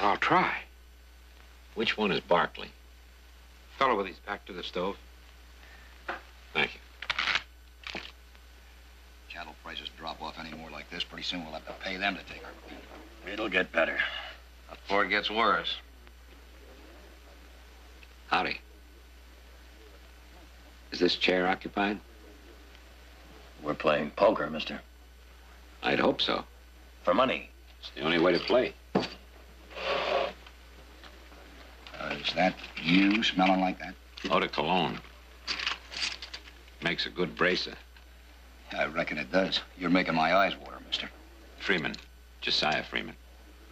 I'll try. Which one is Barkley? Fellow with his back to the stove. Thank you. Cattle prices drop off any more like this, pretty soon we'll have to pay them to take our food. It'll get better. Before it gets worse. Howdy. Is this chair occupied? We're playing poker, mister. I'd hope so. For money. It's the only way to play. Is that you smelling like that? Eau de cologne. Makes a good bracer. I reckon it does. You're making my eyes water, mister. Freeman. Josiah Freeman.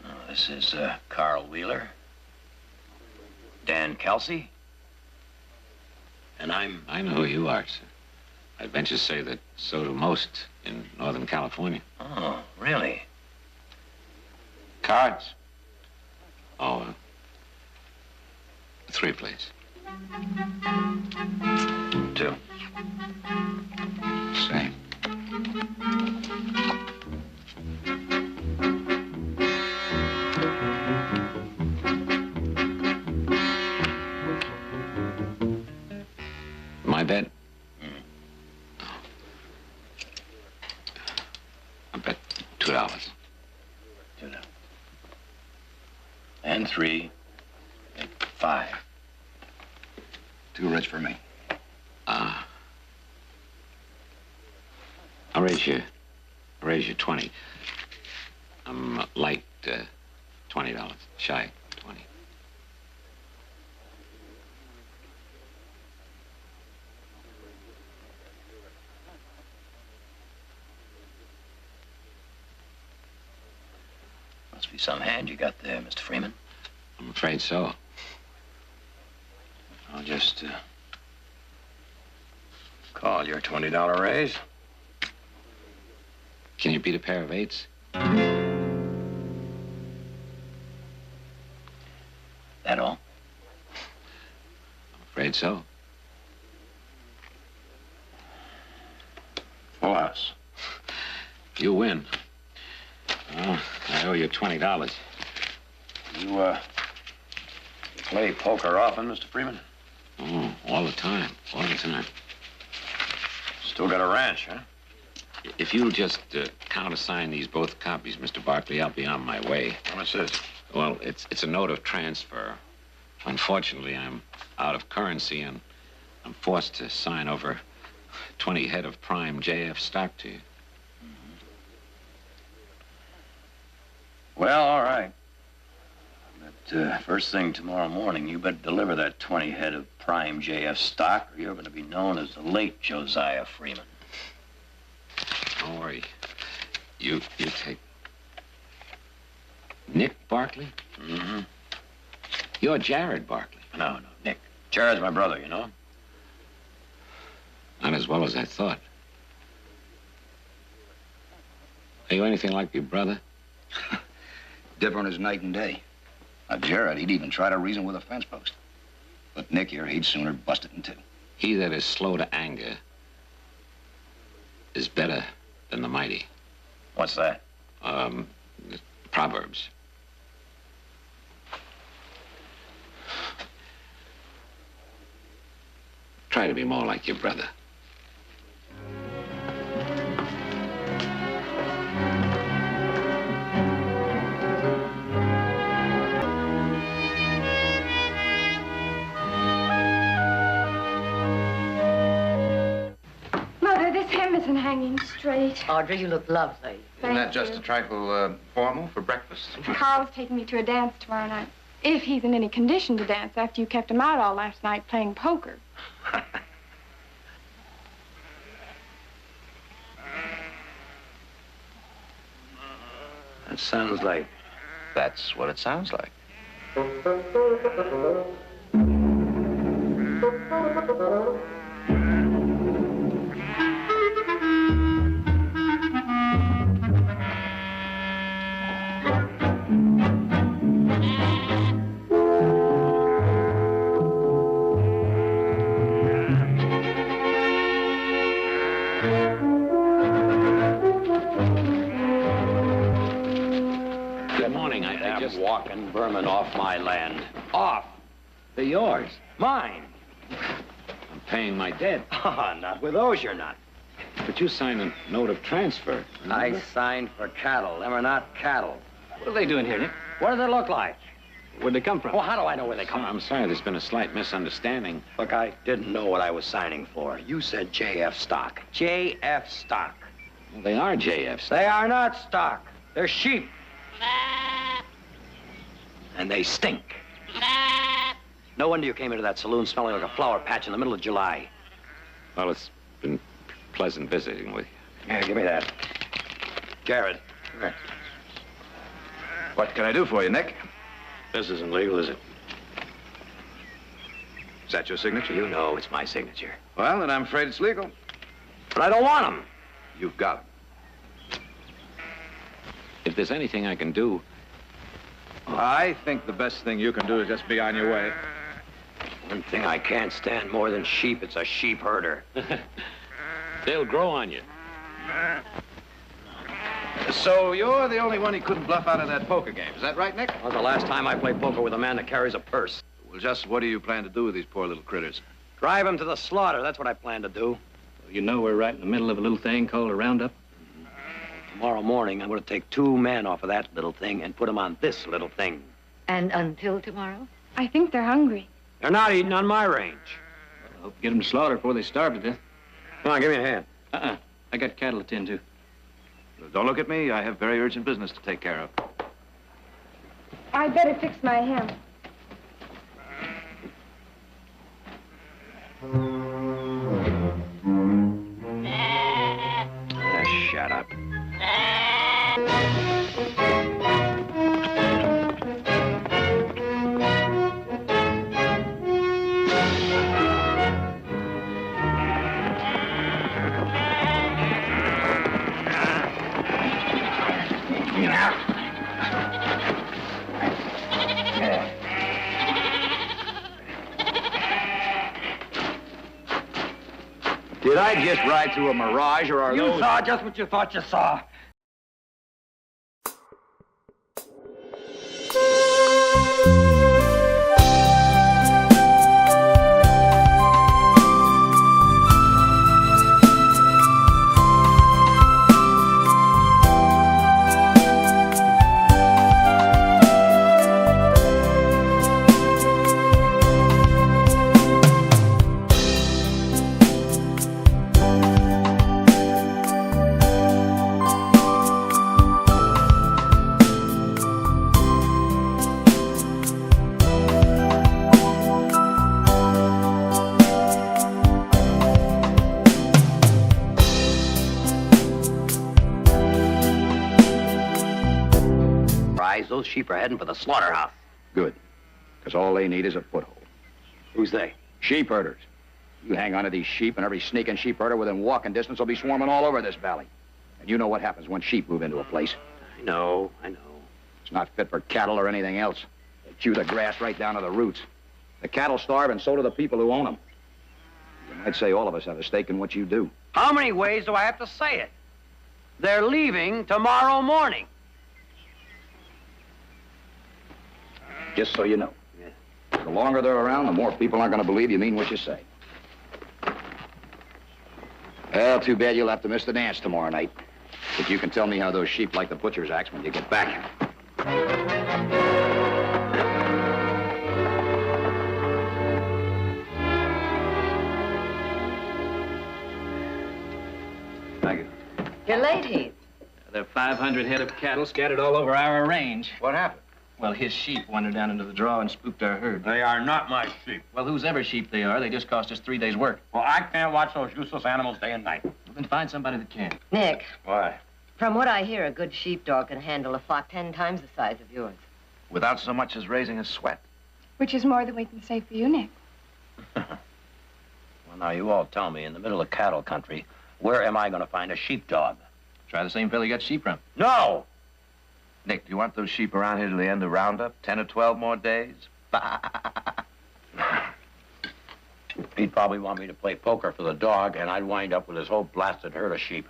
Oh, this is Carl Wheeler. Dan Kelsey. And I know who you are, sir. I'd venture to say that so do most in Northern California. Oh, really? Cards? Oh, 3, please. 2. Same. My bet? I bet $2. $2. And 3. Make 5. Too rich for me. I'll raise you 20. I'm light $20, shy 20. Must be some hand you got there, Mr. Freeman. I'm afraid so. I'll just call your $20 raise. Can you beat a pair of 8s? That all? I'm afraid so. Full house. You win. Well, I owe you $20. You play poker often, Mr. Freeman? Oh, all the time. All the time. Still got a ranch, huh? If you'll just countersign these both copies, Mr. Barkley, I'll be on my way. How much is? Well, it's a note of transfer. Unfortunately, I'm out of currency, and I'm forced to sign over 20 head of prime JF stock to you. Well, all right. But first thing tomorrow morning, you better deliver that 20 head of prime JF stock, or you're going to be known as the late Josiah Freeman. Don't worry. You take... Nick Barkley? Mm-hmm. You're Jared Barkley. No, Nick. Jared's my brother, you know? Not as well as I thought. Are you anything like your brother? Different as night and day. Now, Jared, he'd even try to reason with a fence post. But Nick here, he'd sooner bust it in 2. He that is slow to anger is better than the mighty. What's that? Proverbs. Try to be more like your brother. Isn't hanging straight. Audrey, you look lovely. Isn't that just a trifle formal for breakfast? Carl's taking me to a dance tomorrow night. If he's in any condition to dance after you kept him out all last night playing poker. That sounds like... That's what it sounds like. morning. I just... walking vermin off my land. Off. They're yours. Mine. I'm paying my debt. Not with those, you're not. But you signed a note of transfer. I signed for cattle. Them are not cattle. What are they doing here, Nick? What do they look like? Where'd they come from? Well, how do I know where they come from? I'm sorry, there's been a slight misunderstanding. Look, I didn't know what I was signing for. You said JF stock. JF stock. Well, they are JFs. They are not stock. They're sheep. And they stink. No wonder you came into that saloon smelling like a flower patch in the middle of July. Well, it's been pleasant visiting with you. Yeah, give me that. Jared. What can I do for you, Nick? This isn't legal, is it? Is that your signature? You know it's my signature. Well, then I'm afraid it's legal. But I don't want them. You've got him. If there's anything I can do... I think the best thing you can do is just be on your way. One thing I can't stand more than sheep, it's a sheep herder. They'll grow on you. So you're the only one he couldn't bluff out of that poker game. Is that right, Nick? Well, the last time I played poker with a man that carries a purse. Well, just what do you plan to do with these poor little critters? Drive him to the slaughter. That's what I plan to do. You know we're right in the middle of a little thing called a roundup. Tomorrow morning, I'm going to take 2 men off of that little thing and put them on this little thing. And until tomorrow? I think they're hungry. They're not eating on my range. I hope to get them to slaughter before they starve to death. Come on, give me a hand. I got cattle to tend to. Don't look at me. I have very urgent business to take care of. I'd better fix my hem. Shut up. Did I just ride through a mirage, or are You those... saw just what you thought you saw. Those sheep are heading for the slaughterhouse. Good. Because all they need is a foothold. Who's they? Sheep herders. You hang on to these sheep, and every sneaking sheep herder within walking distance will be swarming all over this valley. And you know what happens when sheep move into a place. I know. It's not fit for cattle or anything else. They chew the grass right down to the roots. The cattle starve, and so do the people who own them. You might say all of us have a stake in what you do. How many ways do I have to say it? They're leaving tomorrow morning. Just so you know. The longer they're around, the more people aren't going to believe you mean what you say. Well, too bad you'll have to miss the dance tomorrow night. But you can tell me how those sheep like the butcher's axe when you get back. Thank you. You're late, Heath. There are 500 head of cattle scattered all over our range. What happened? Well, his sheep wandered down into the draw and spooked our herd. They are not my sheep. Well, whosever sheep they are, they just cost us 3 days' work. Well, I can't watch those useless animals day and night. Well, then find somebody that can. Nick, Why? from what I hear, a good sheepdog can handle a flock 10 times the size of yours. Without so much as raising a sweat. Which is more than we can say for you, Nick. Well, now, you all tell me, in the middle of cattle country, where am I going to find a sheepdog? Try the same fellow you got sheep from. No! Nick, do you want those sheep around here till the end of roundup? 10 or 12 more days? He'd probably want me to play poker for the dog, and I'd wind up with his whole blasted herd of sheep.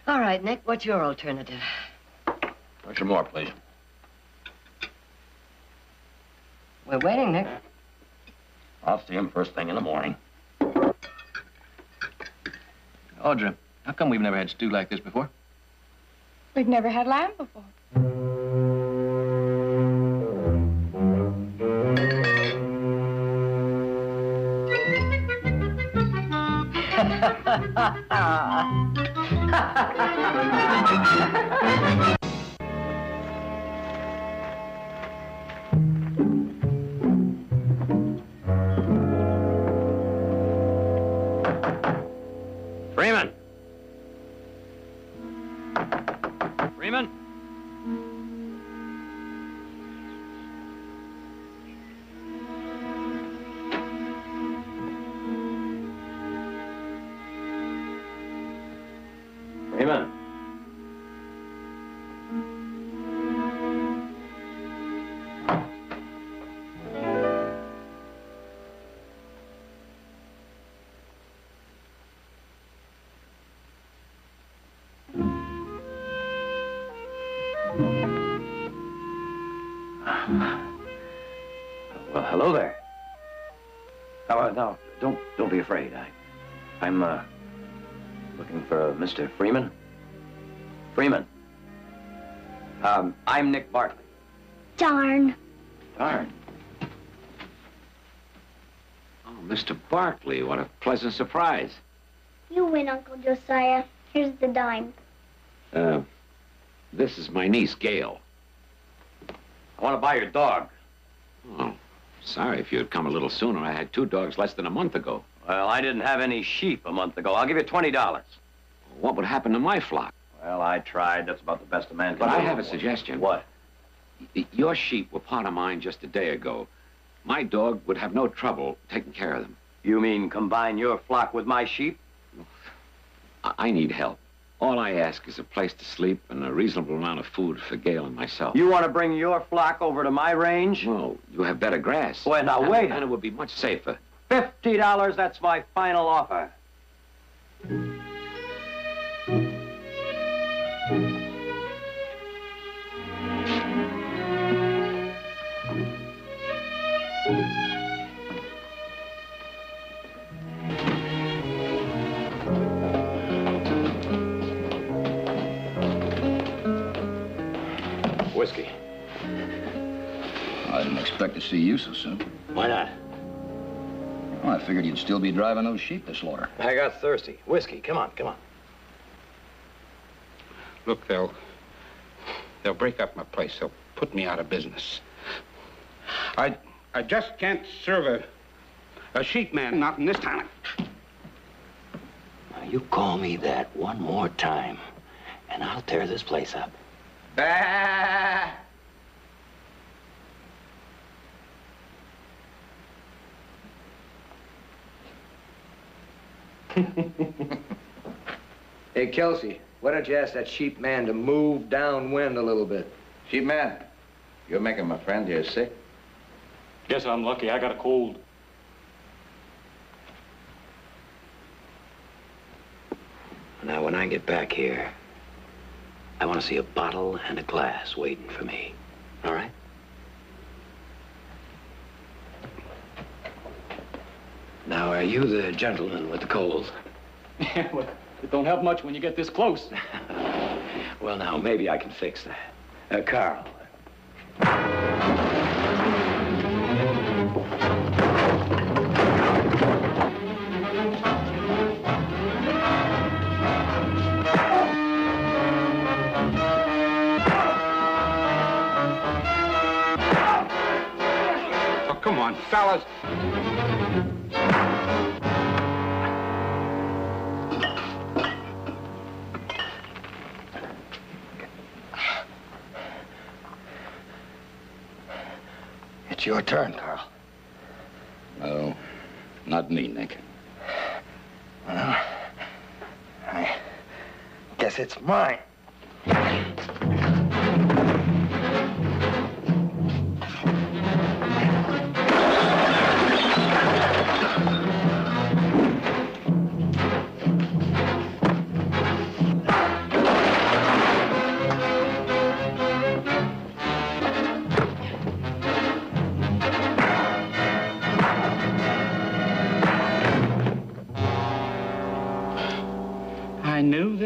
All right, Nick, what's your alternative? What's your more, please? We're waiting, Nick. I'll see him first thing in the morning. Audra, how come we've never had stew like this before? We've never had lamb before. Freeman! Freeman? Freeman? Well, hello there. No, don't be afraid. I'm looking for Mr. Freeman. Freeman. I'm Nick Barkley. Darn. Darn. Oh, Mr. Barkley, what a pleasant surprise. You win, Uncle Josiah. Here's the dime. This is my niece, Gail. I want to buy your dog. Oh, sorry if you had come a little sooner. I had 2 dogs less than a month ago. Well, I didn't have any sheep a month ago. I'll give you $20. What would happen to my flock? Well, I tried. That's about the best a man can But do. I have a suggestion. What? Your sheep were part of mine just a day ago. My dog would have no trouble taking care of them. You mean combine your flock with my sheep? I need help. All I ask is a place to sleep and a reasonable amount of food for Gail and myself. You want to bring your flock over to my range? Well, you have better grass. Well, now, wait. And it would be much safer. $50, that's my final offer. Whiskey. I didn't expect to see you so soon. Why not? Well, I figured you'd still be driving those sheep to slaughter. I got thirsty. Whiskey, come on, come on. Look, they'll break up my place. They'll put me out of business. I just can't serve a sheep man, not in this town. Now, you call me that one more time, and I'll tear this place up. Bah! Hey, Kelsey, why don't you ask that sheep man to move downwind a little bit? Sheep man, you're making my friend here sick. Guess I'm lucky. I got a cold. Now, when I get back here, I want to see a bottle and a glass waiting for me. All right? Now, are you the gentleman with the cold? Yeah, well, it don't help much when you get this close. Well, now, maybe I can fix that. Carl. Oh, come on, fellas. It's your turn, Carl. No, not me, Nick. Well, I guess it's mine.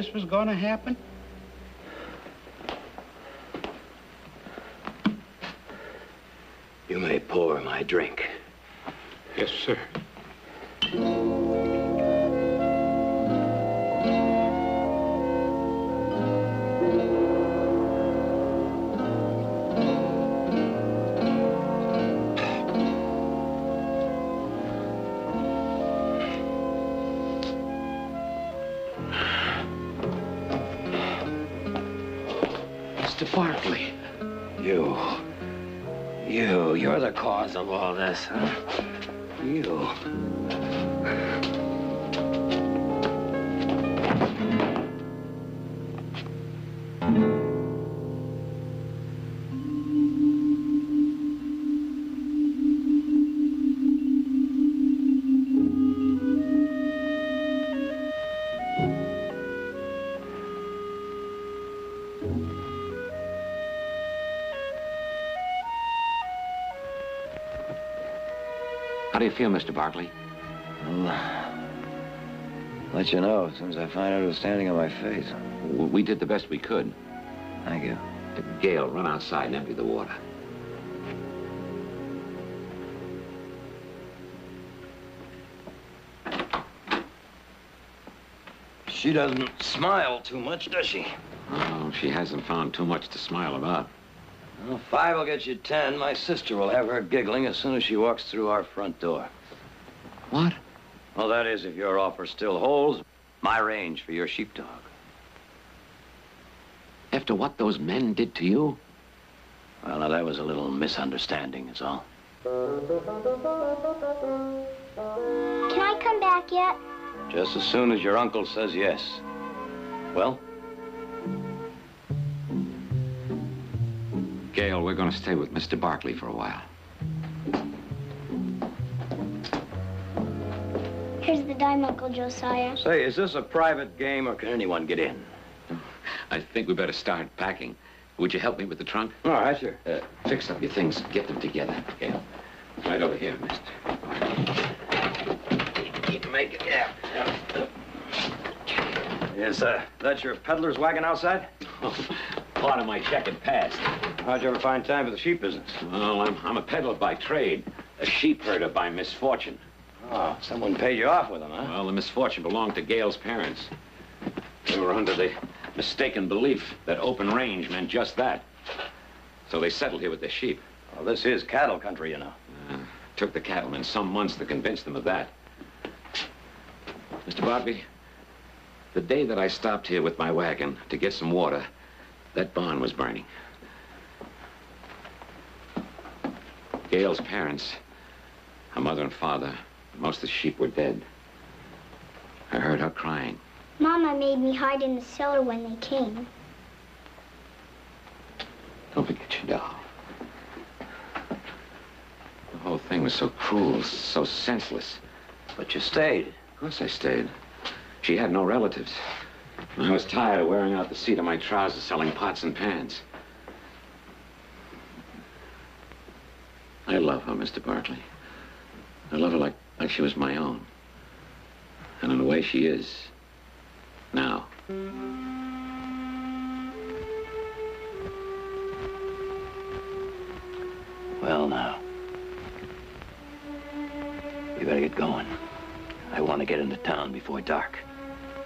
this was going to happen? You may pour my drink. Yes, sir. Mr. Barkley. You're the cause of all this, huh? You. How do you feel, Mr. Barkley? I'll let you know as soon as I find out who's standing on my face. We did the best we could. Thank you. Gail, run outside and empty the water. She doesn't smile too much, does she? Oh, she hasn't found too much to smile about. Well, 5 will get you 10. My sister will have her giggling as soon as she walks through our front door. What? Well, that is, if your offer still holds, my range for your sheepdog. After what those men did to you? Well, now, that was a little misunderstanding, is all. Can I come back yet? Just as soon as your uncle says yes. Well? Gail, we're going to stay with Mr. Barkley for a while. Here's the dime, Uncle Josiah. Say, is this a private game or can anyone get in? I think we better start packing. Would you help me with the trunk? All right, sure. Fix up your things. Get them together, Gail. Right over here, mister. Keep making it. Yeah. Is that your peddler's wagon outside? Part of my checkered past. How'd you ever find time for the sheep business? Well, I'm a peddler by trade, a sheep herder by misfortune. Oh, someone paid you off with them, huh? Well, the misfortune belonged to Gail's parents. They were under the mistaken belief that open range meant just that. So they settled here with their sheep. Well, this is cattle country, you know. Took the cattlemen some months to convince them of that. Mr. Barkley, the day that I stopped here with my wagon to get some water, that barn was burning. Gail's parents, her mother and father, most of the sheep were dead. I heard her crying. Mama made me hide in the cellar when they came. Don't forget your doll. The whole thing was so cruel, so senseless. But you stayed. Of course I stayed. She had no relatives. I was tired of wearing out the seat of my trousers selling pots and pans. I love her, Mr. Barkley. I love her like she was my own. And in a way she is. Now. Well, now. You better get going. I want to get into town before dark.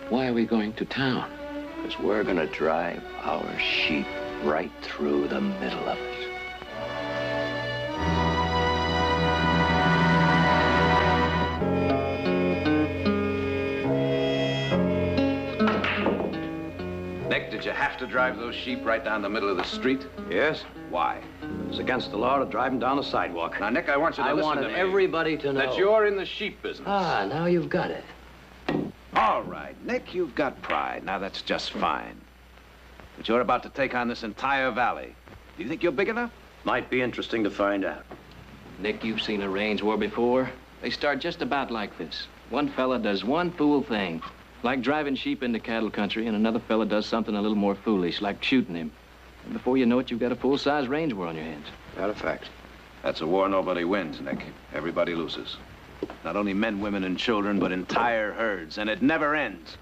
Why are we going to town? Because we're going to drive our sheep right through the middle of it. Nick, did you have to drive those sheep right down the middle of the street? Yes? Why? It's against the law to drive them down the sidewalk. Now, Nick, I want you to listen to me. I wanted everybody to know that you're in the sheep business. Ah, now you've got it. All right, Nick, you've got pride. Now, that's just fine. But you're about to take on this entire valley. Do you think you're big enough? Might be interesting to find out. Nick, you've seen a range war before. They start just about like this. One fella does one fool thing, like driving sheep into cattle country, and another fella does something a little more foolish, like shooting him. And before you know it, you've got a full-size range war on your hands. That a fact. That's a war nobody wins, Nick. Everybody loses. Not only men, women, and children, but entire herds, and it never ends.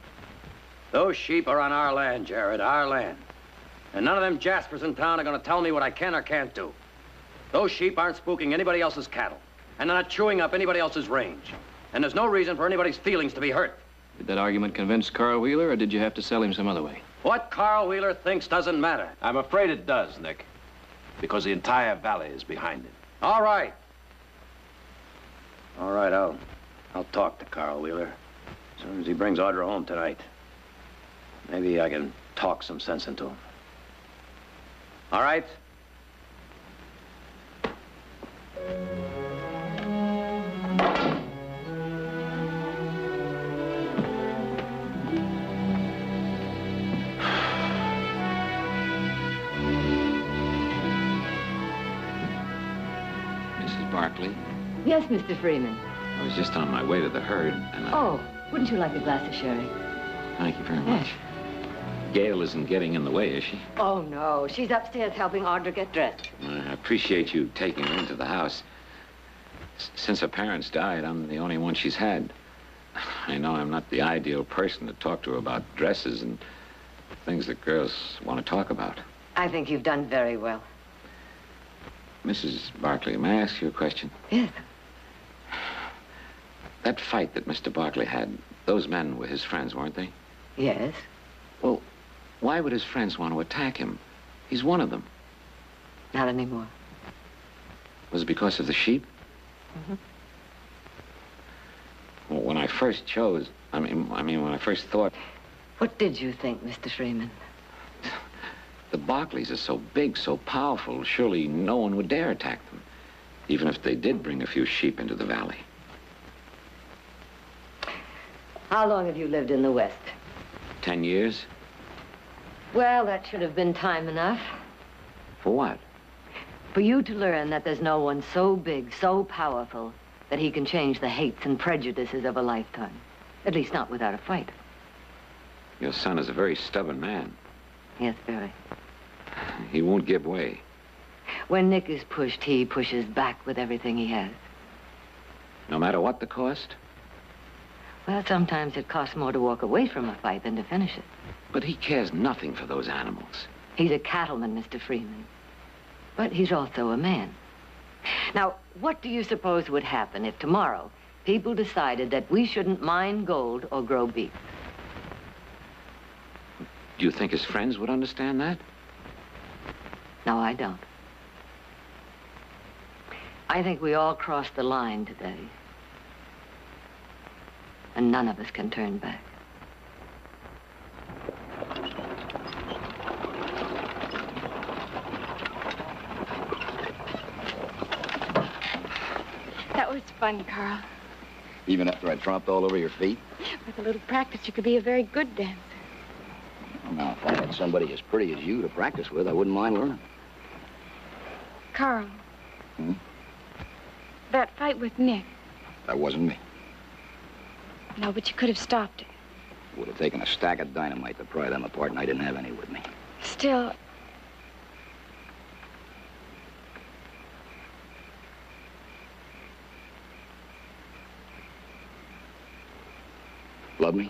Those sheep are on our land, Jared, our land. And none of them Jaspers in town are going to tell me what I can or can't do. Those sheep aren't spooking anybody else's cattle, and they're not chewing up anybody else's range. And there's no reason for anybody's feelings to be hurt. Did that argument convince Carl Wheeler, or did you have to sell him some other way? What Carl Wheeler thinks doesn't matter. I'm afraid it does, Nick, because the entire valley is behind it. All right. All right, I'll talk to Carl Wheeler as soon as he brings Audra home tonight. Maybe I can talk some sense into him. All right? Mrs. Barkley? Yes, Mr. Freeman. I was just on my way to the herd, and Oh, wouldn't you like a glass of sherry? Thank you very much. Gail isn't getting in the way, is she? Oh, no. She's upstairs helping Audra get dressed. I appreciate you taking her into the house. Since her parents died, I'm the only one she's had. I know I'm not the ideal person to talk to her about dresses and things that girls want to talk about. I think you've done very well. Mrs. Barkley, may I ask you a question? Yes. That fight that Mr. Barkley had, those men were his friends, weren't they? Yes. Well, why would his friends want to attack him? He's one of them. Not anymore. Was it because of the sheep? Mm-hmm. Well, when I first chose, I mean, when I first thought... What did you think, Mr. Freeman? The Barkleys are so big, so powerful, surely no one would dare attack them, even if they did bring a few sheep into the valley. How long have you lived in the West? 10 years? Well, that should have been time enough. For what? For you to learn that there's no one so big, so powerful, that he can change the hates and prejudices of a lifetime. At least not without a fight. Your son is a very stubborn man. Yes, very. He won't give way. When Nick is pushed, he pushes back with everything he has. No matter what the cost? Well, sometimes it costs more to walk away from a fight than to finish it. But he cares nothing for those animals. He's a cattleman, Mr. Freeman. But he's also a man. Now, what do you suppose would happen if tomorrow people decided that we shouldn't mine gold or grow beef? Do you think his friends would understand that? No, I don't. I think we all crossed the line today. And none of us can turn back. That was fun, Carl. Even after I tromped all over your feet? With a little practice, you could be a very good dancer. Well, now, if I had somebody as pretty as you to practice with, I wouldn't mind learning. Carl. Hmm? That fight with Nick. That wasn't me. No, but you could have stopped it. It would have taken a stack of dynamite to pry them apart, and I didn't have any with me. Still, Love me?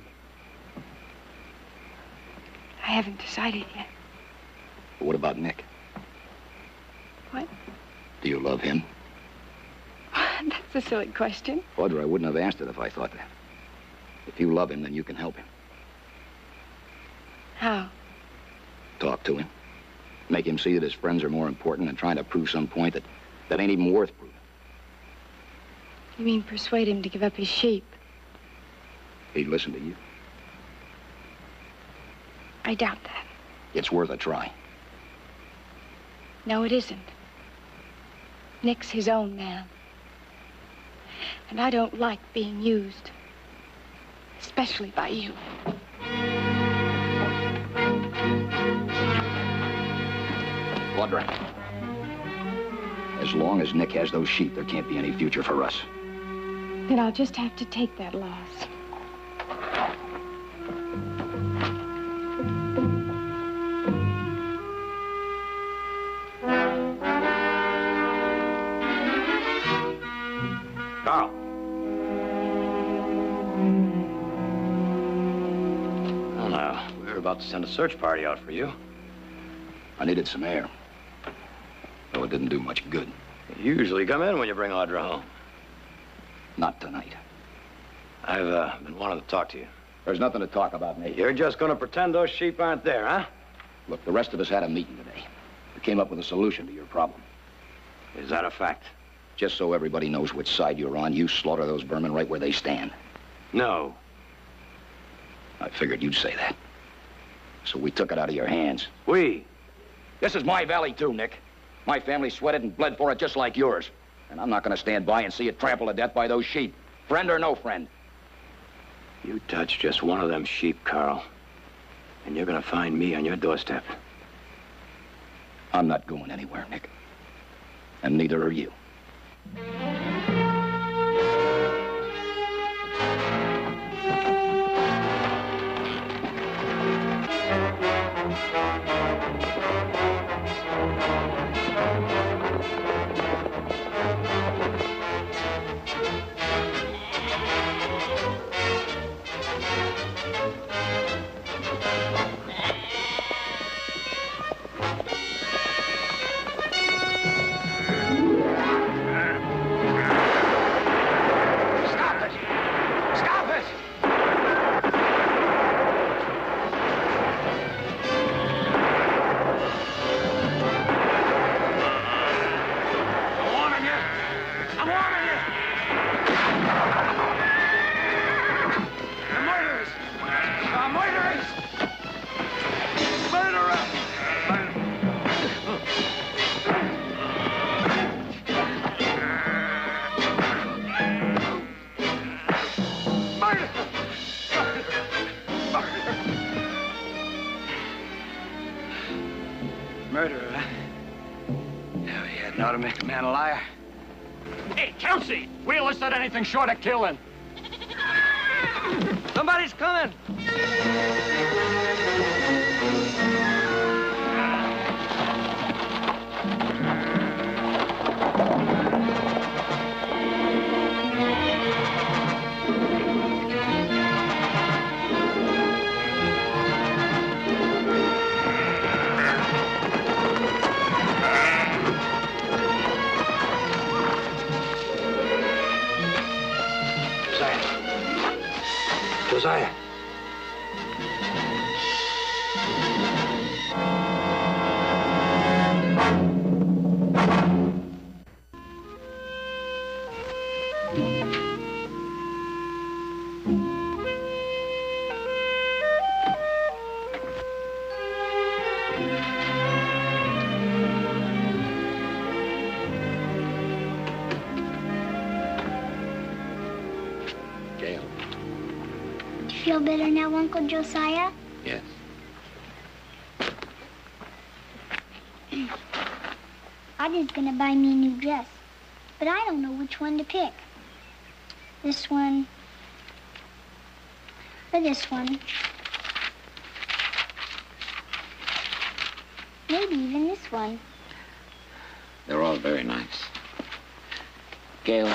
I haven't decided yet. But what about Nick? What? Do you love him? That's a silly question. Audra, I wouldn't have asked it if I thought that. If you love him, then you can help him. How? Talk to him. Make him see that his friends are more important than trying to prove some point that ain't even worth proving. You mean persuade him to give up his sheep? He'd listen to you. I doubt that. It's worth a try. No, it isn't. Nick's his own man. And I don't like being used. Especially by you. Audra. As long as Nick has those sheep, there can't be any future for us. Then I'll just have to take that loss. Carl. Oh, now. about to send a search party out for you. I needed some air. Though it didn't do much good. You usually come in when you bring Audra home. Not tonight. I've been wanting to talk to you. There's nothing to talk about, Nate. You're just going to pretend those sheep aren't there, huh? Look, the rest of us had a meeting today. We came up with a solution to your problem. Is that a fact? Just so everybody knows which side you're on, you slaughter those vermin right where they stand. No. I figured you'd say that. So we took it out of your hands. We? This is my valley, too, Nick. My family sweated and bled for it just like yours. And I'm not going to stand by and see it trampled to death by those sheep. Friend or no friend. You touch just one of them sheep, Carl, and you're going to find me on your doorstep. I'm not going anywhere, Nick. And neither are you. Murderer, huh? Yeah, he had know to make a man a liar. Hey, Kelsey! Wheeler said anything short of killing. Somebody's coming! Josiah. Feel better now, Uncle Josiah? Yes. Audrey's gonna buy me a new dress, but I don't know which one to pick. This one, or this one. Maybe even this one. They're all very nice. Gail,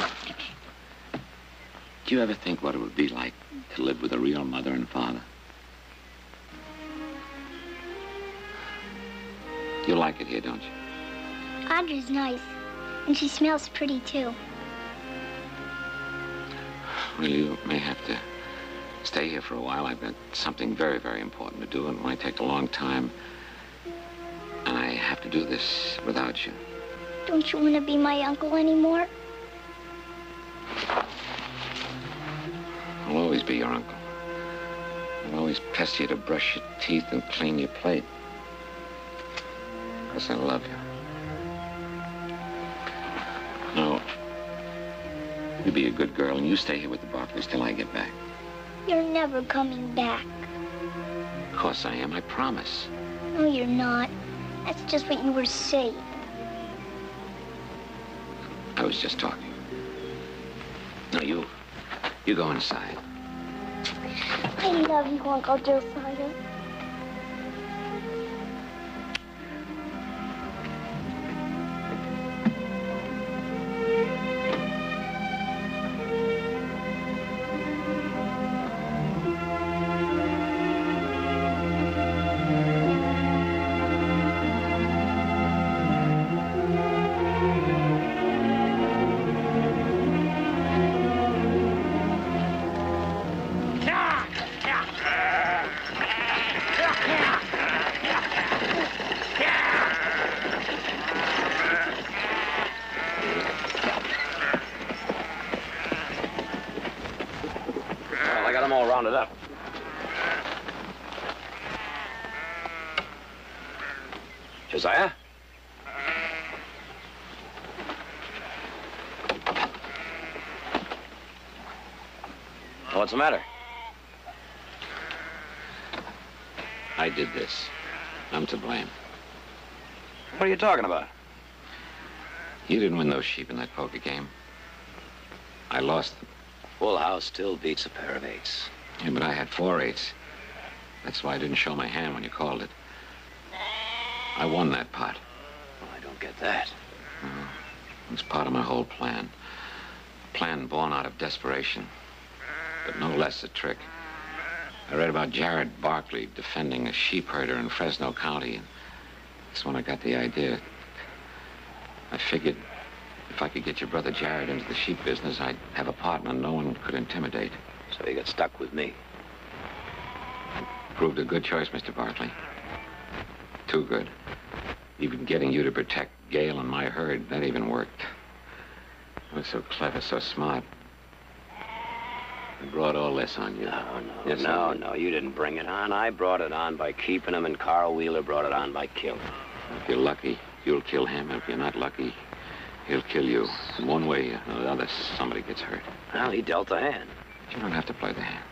do you ever think what it would be like to live with a real mother and father? You like it here, don't you? Audrey's nice, and she smells pretty, too. Well, you may have to stay here for a while. I've got something very, very important to do, and it might take a long time. And I have to do this without you. Don't you want to be my uncle anymore? I'll always be your uncle. I'll always pester you to brush your teeth and clean your plate. Because I love you. No. You be a good girl, and you stay here with the Barkleys till I get back. You're never coming back. Of course I am, I promise. No, you're not. That's just what you were saying. I was just talking. No, you go inside. I love you, Uncle Josiah. Josiah? What's the matter? I did this. I'm to blame. What are you talking about? You didn't win those sheep in that poker game. I lost them. Full house still beats a pair of eights. Yeah, but I had 4 eights. That's why I didn't show my hand when you called it. I won that pot. Well, I don't get that. It was part of my whole plan. A plan born out of desperation, but no less a trick. I read about Jared Barkley defending a sheep herder in Fresno County, and that's when I got the idea. I figured if I could get your brother Jared into the sheep business, I'd have a partner no one could intimidate. So you got stuck with me. Proved a good choice, Mr. Barkley. Too good. Even getting you to protect Gail and my herd, that even worked. I was so clever, so smart. I brought all this on you. No, you didn't bring it on. I brought it on by keeping him, and Carl Wheeler brought it on by killing him. If you're lucky, you'll kill him. If you're not lucky, he'll kill you. In one way or the other, somebody gets hurt. Well, he dealt the hand. You don't have to play the hand.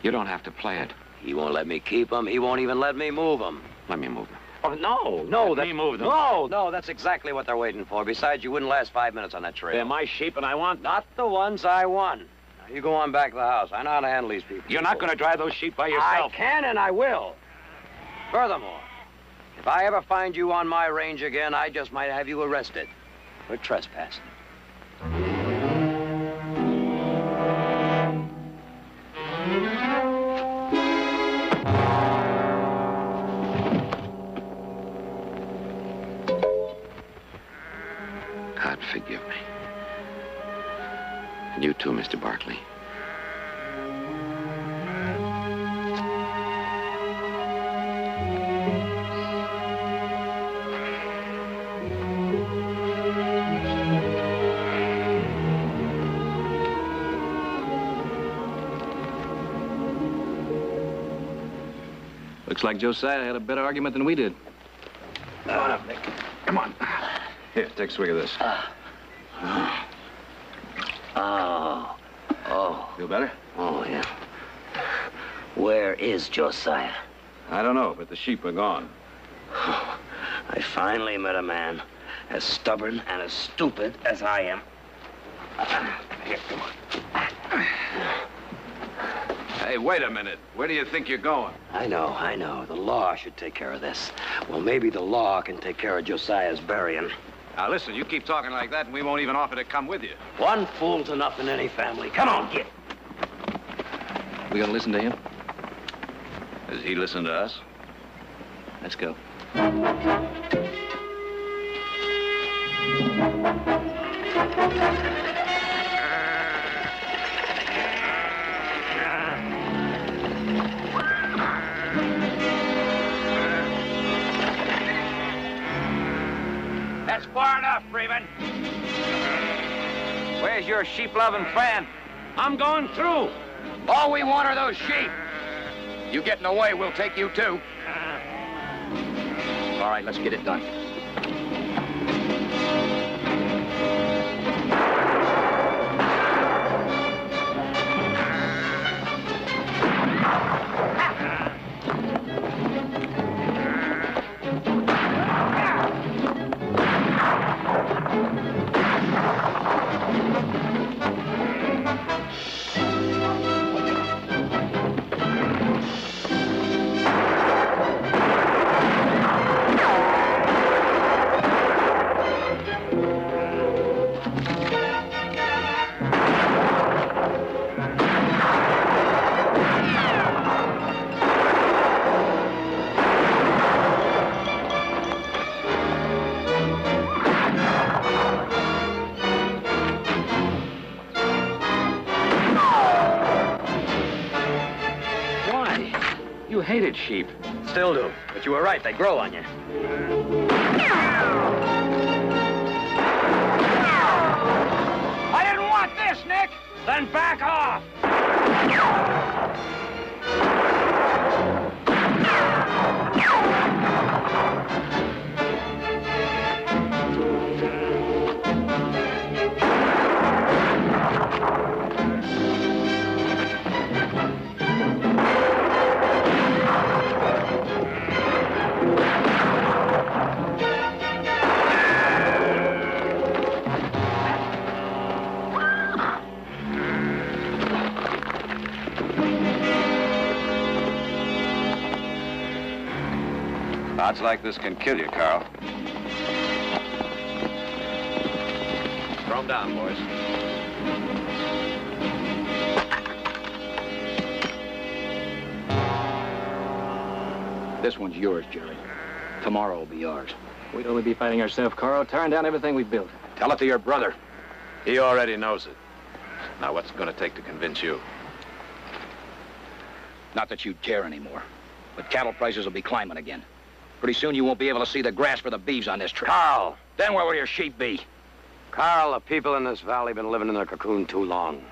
You don't have to play it. He won't let me keep him. He won't even let me move him. Let me move them. Oh, no. Let me move them. No, that's exactly what they're waiting for. Besides, you wouldn't last 5 minutes on that trail. They're my sheep, and I want... Not the ones I won. Now, you go on back to the house. I know how to handle these people. You're not going to drive those sheep by yourself. I can and I will. Furthermore, if I ever find you on my range again, I just might have you arrested for trespassing. God forgive me. And you too, Mr. Barkley. Looks like Josiah had a better argument than we did. Come on up, Nick. Come on. Here, take a swig of this. Feel better? Oh, yeah. Where is Josiah? I don't know, but the sheep are gone. I finally met a man as stubborn and as stupid as I am. Here, come on. Hey, wait a minute. Where do you think you're going? I know. The law should take care of this. Well, maybe the law can take care of Josiah's burying. Now, listen, you keep talking like that, and we won't even offer to come with you. One fool's enough in any family. Come on, get. We gonna listen to him? Does he listen to us? Let's go. That's far enough, Freeman. Where's your sheep-loving friend? I'm going through. All we want are those sheep. You get in the way, we'll take you too. All right, let's get it done. Hated sheep. Still do. But you were right. They grow on you. I didn't want this, Nick. Then back off. Odds like this can kill you, Carl. Throw him down, boys. This one's yours, Jerry. Tomorrow will be yours. We'd only be fighting ourselves, Carl, tearing down everything we built. Tell it to your brother. He already knows it. Now, what's it going to take to convince you? Not that you'd care anymore, but cattle prices will be climbing again. Pretty soon you won't be able to see the grass for the beeves on this trip. Carl! Then where will your sheep be? Carl, the people in this valley have been living in their cocoon too long.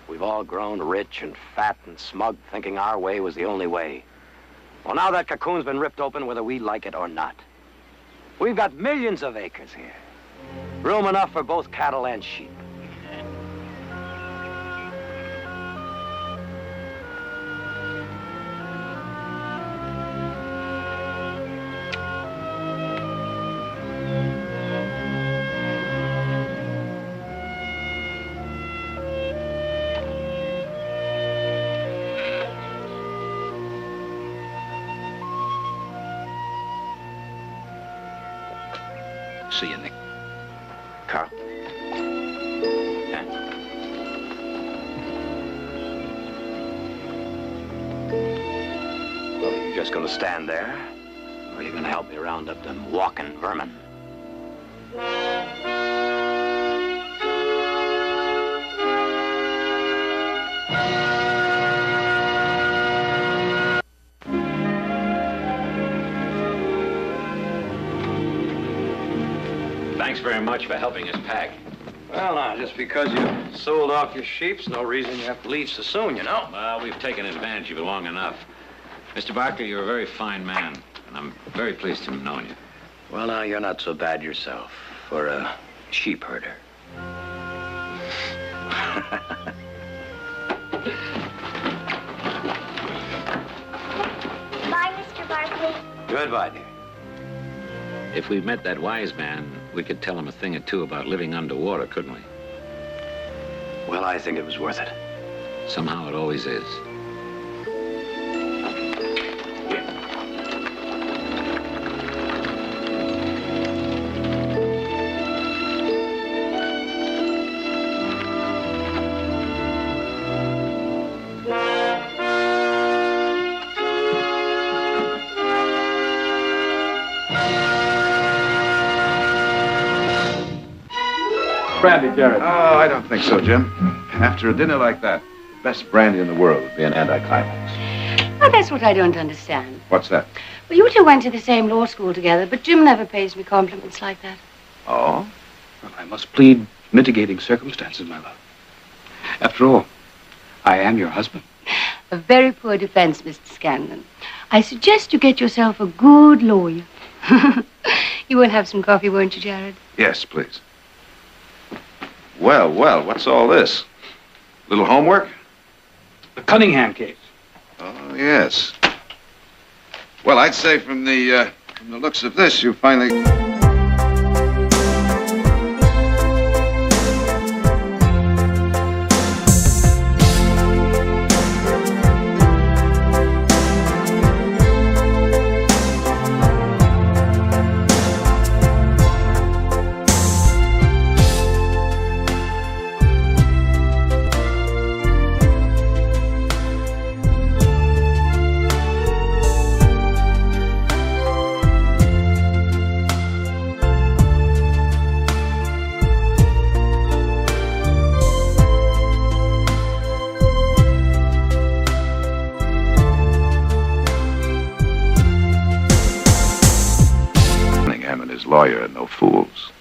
We've all grown rich and fat and smug, thinking our way was the only way. Well, now that cocoon's been ripped open, whether we like it or not. We've got millions of acres here. Room enough for both cattle and sheep. See you, Nick. Carl? Well, are you just gonna stand there? Or are you gonna help me round up them walking vermin? Thanks very much for helping us pack. Well, now, just because you sold off your sheep's no reason you have to leave so soon, you know? Well, we've taken advantage of it long enough. Mr. Barkley, you're a very fine man, and I'm very pleased to have known you. Well, now, you're not so bad yourself for a sheep herder. Bye, Mr. Barkley. Goodbye, dear. If we met that wise man, we could tell him a thing or two about living underwater, couldn't we? Well, I think it was worth it. Somehow it always is. Brandy, Jared. Oh, I don't think so, Jim. After a dinner like that, the best brandy in the world would be an anticlimax. Well, that's what I don't understand. What's that? Well, you two went to the same law school together, but Jim never pays me compliments like that. Oh? Well, I must plead mitigating circumstances, my love. After all, I am your husband. A very poor defense, Mr. Scanlon. I suggest you get yourself a good lawyer. You will have some coffee, won't you, Jared? Yes, please. Well, what's all this? Little homework? The Cunningham case. Oh, yes. Well, I'd say from the looks of this, you finally... lawyer are no fools.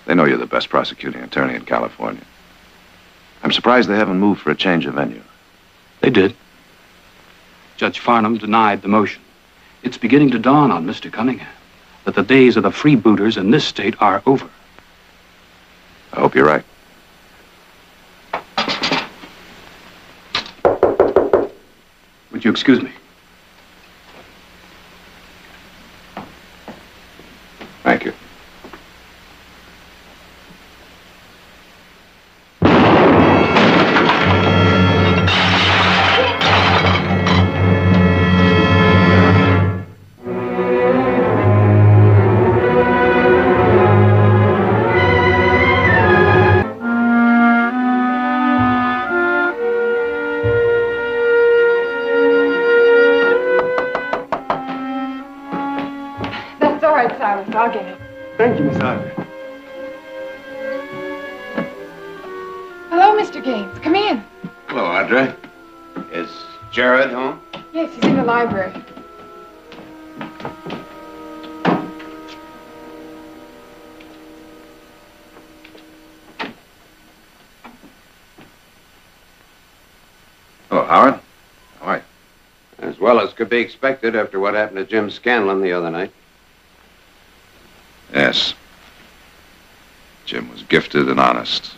They know you're the best prosecuting attorney in California. I'm surprised they haven't moved for a change of venue. They did. Judge Farnham denied the motion. It's beginning to dawn on Mr. Cunningham that the days of the freebooters in this state are over. I hope you're right. Would you excuse me? Thank you. Mr. Gaines. Come in. Hello, Audrey. Is Jared home? Yes, he's in the library. Hello, Howard. How are you? As well as could be expected after what happened to Jim Scanlon the other night. Yes. Jim was gifted and honest.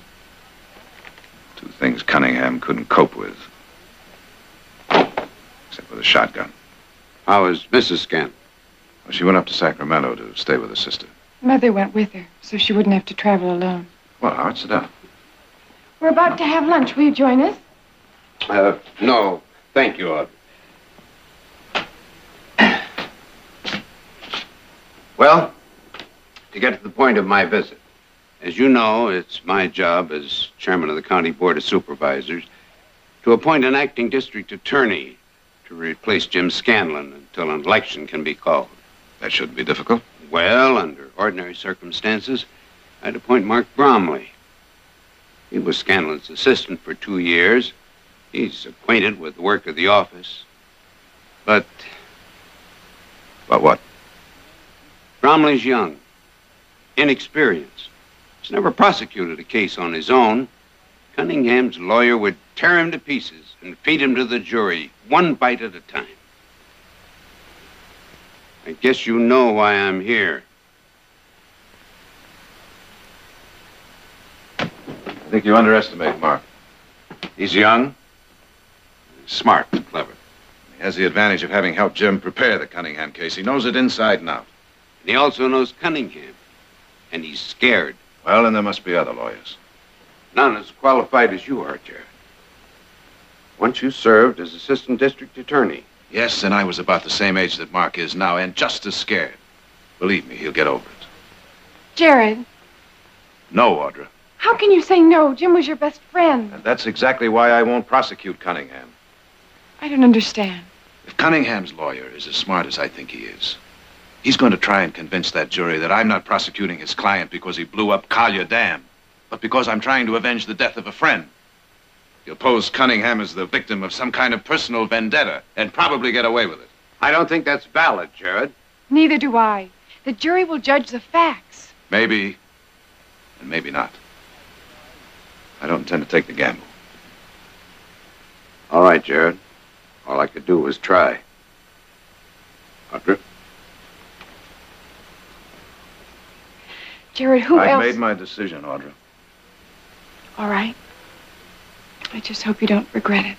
Two things Cunningham couldn't cope with. Except with a shotgun. How is Mrs. Scanlon? Well, she went up to Sacramento to stay with her sister. Mother went with her, so she wouldn't have to travel alone. Well, Howard, sit down. We're about to have lunch. Will you join us? No. Thank you, Audrey. Well, to get to the point of my visit. As you know, it's my job as chairman of the County Board of Supervisors to appoint an acting district attorney to replace Jim Scanlon until an election can be called. That shouldn't be difficult. Well, under ordinary circumstances, I'd appoint Mark Bromley. He was Scanlon's assistant for 2 years. He's acquainted with the work of the office. But what? Bromley's young, inexperienced. He's never prosecuted a case on his own. Cunningham's lawyer would tear him to pieces and feed him to the jury, one bite at a time. I guess you know why I'm here. I think you underestimate Mark. He's young, he's smart and clever. He has the advantage of having helped Jim prepare the Cunningham case. He knows it inside and out. And he also knows Cunningham, and he's scared. Well, then there must be other lawyers. None as qualified as you are, Jared. Once you served as assistant district attorney. Yes, and I was about the same age that Mark is now, and just as scared. Believe me, he'll get over it. Jared, No, Audra. how can you say no? Jim was your best friend. And that's exactly why I won't prosecute Cunningham. I don't understand. If Cunningham's lawyer is as smart as I think he is, he's going to try and convince that jury that I'm not prosecuting his client because he blew up Collier Dam, but because I'm trying to avenge the death of a friend. He'll pose Cunningham as the victim of some kind of personal vendetta and probably get away with it. I don't think that's valid, Jared. Neither do I. The jury will judge the facts. Maybe, and maybe not. I don't intend to take the gamble. All right, Jared. All I could do was try. Audra? Jared, who else? I've made my decision, Audra. All right. I just hope you don't regret it.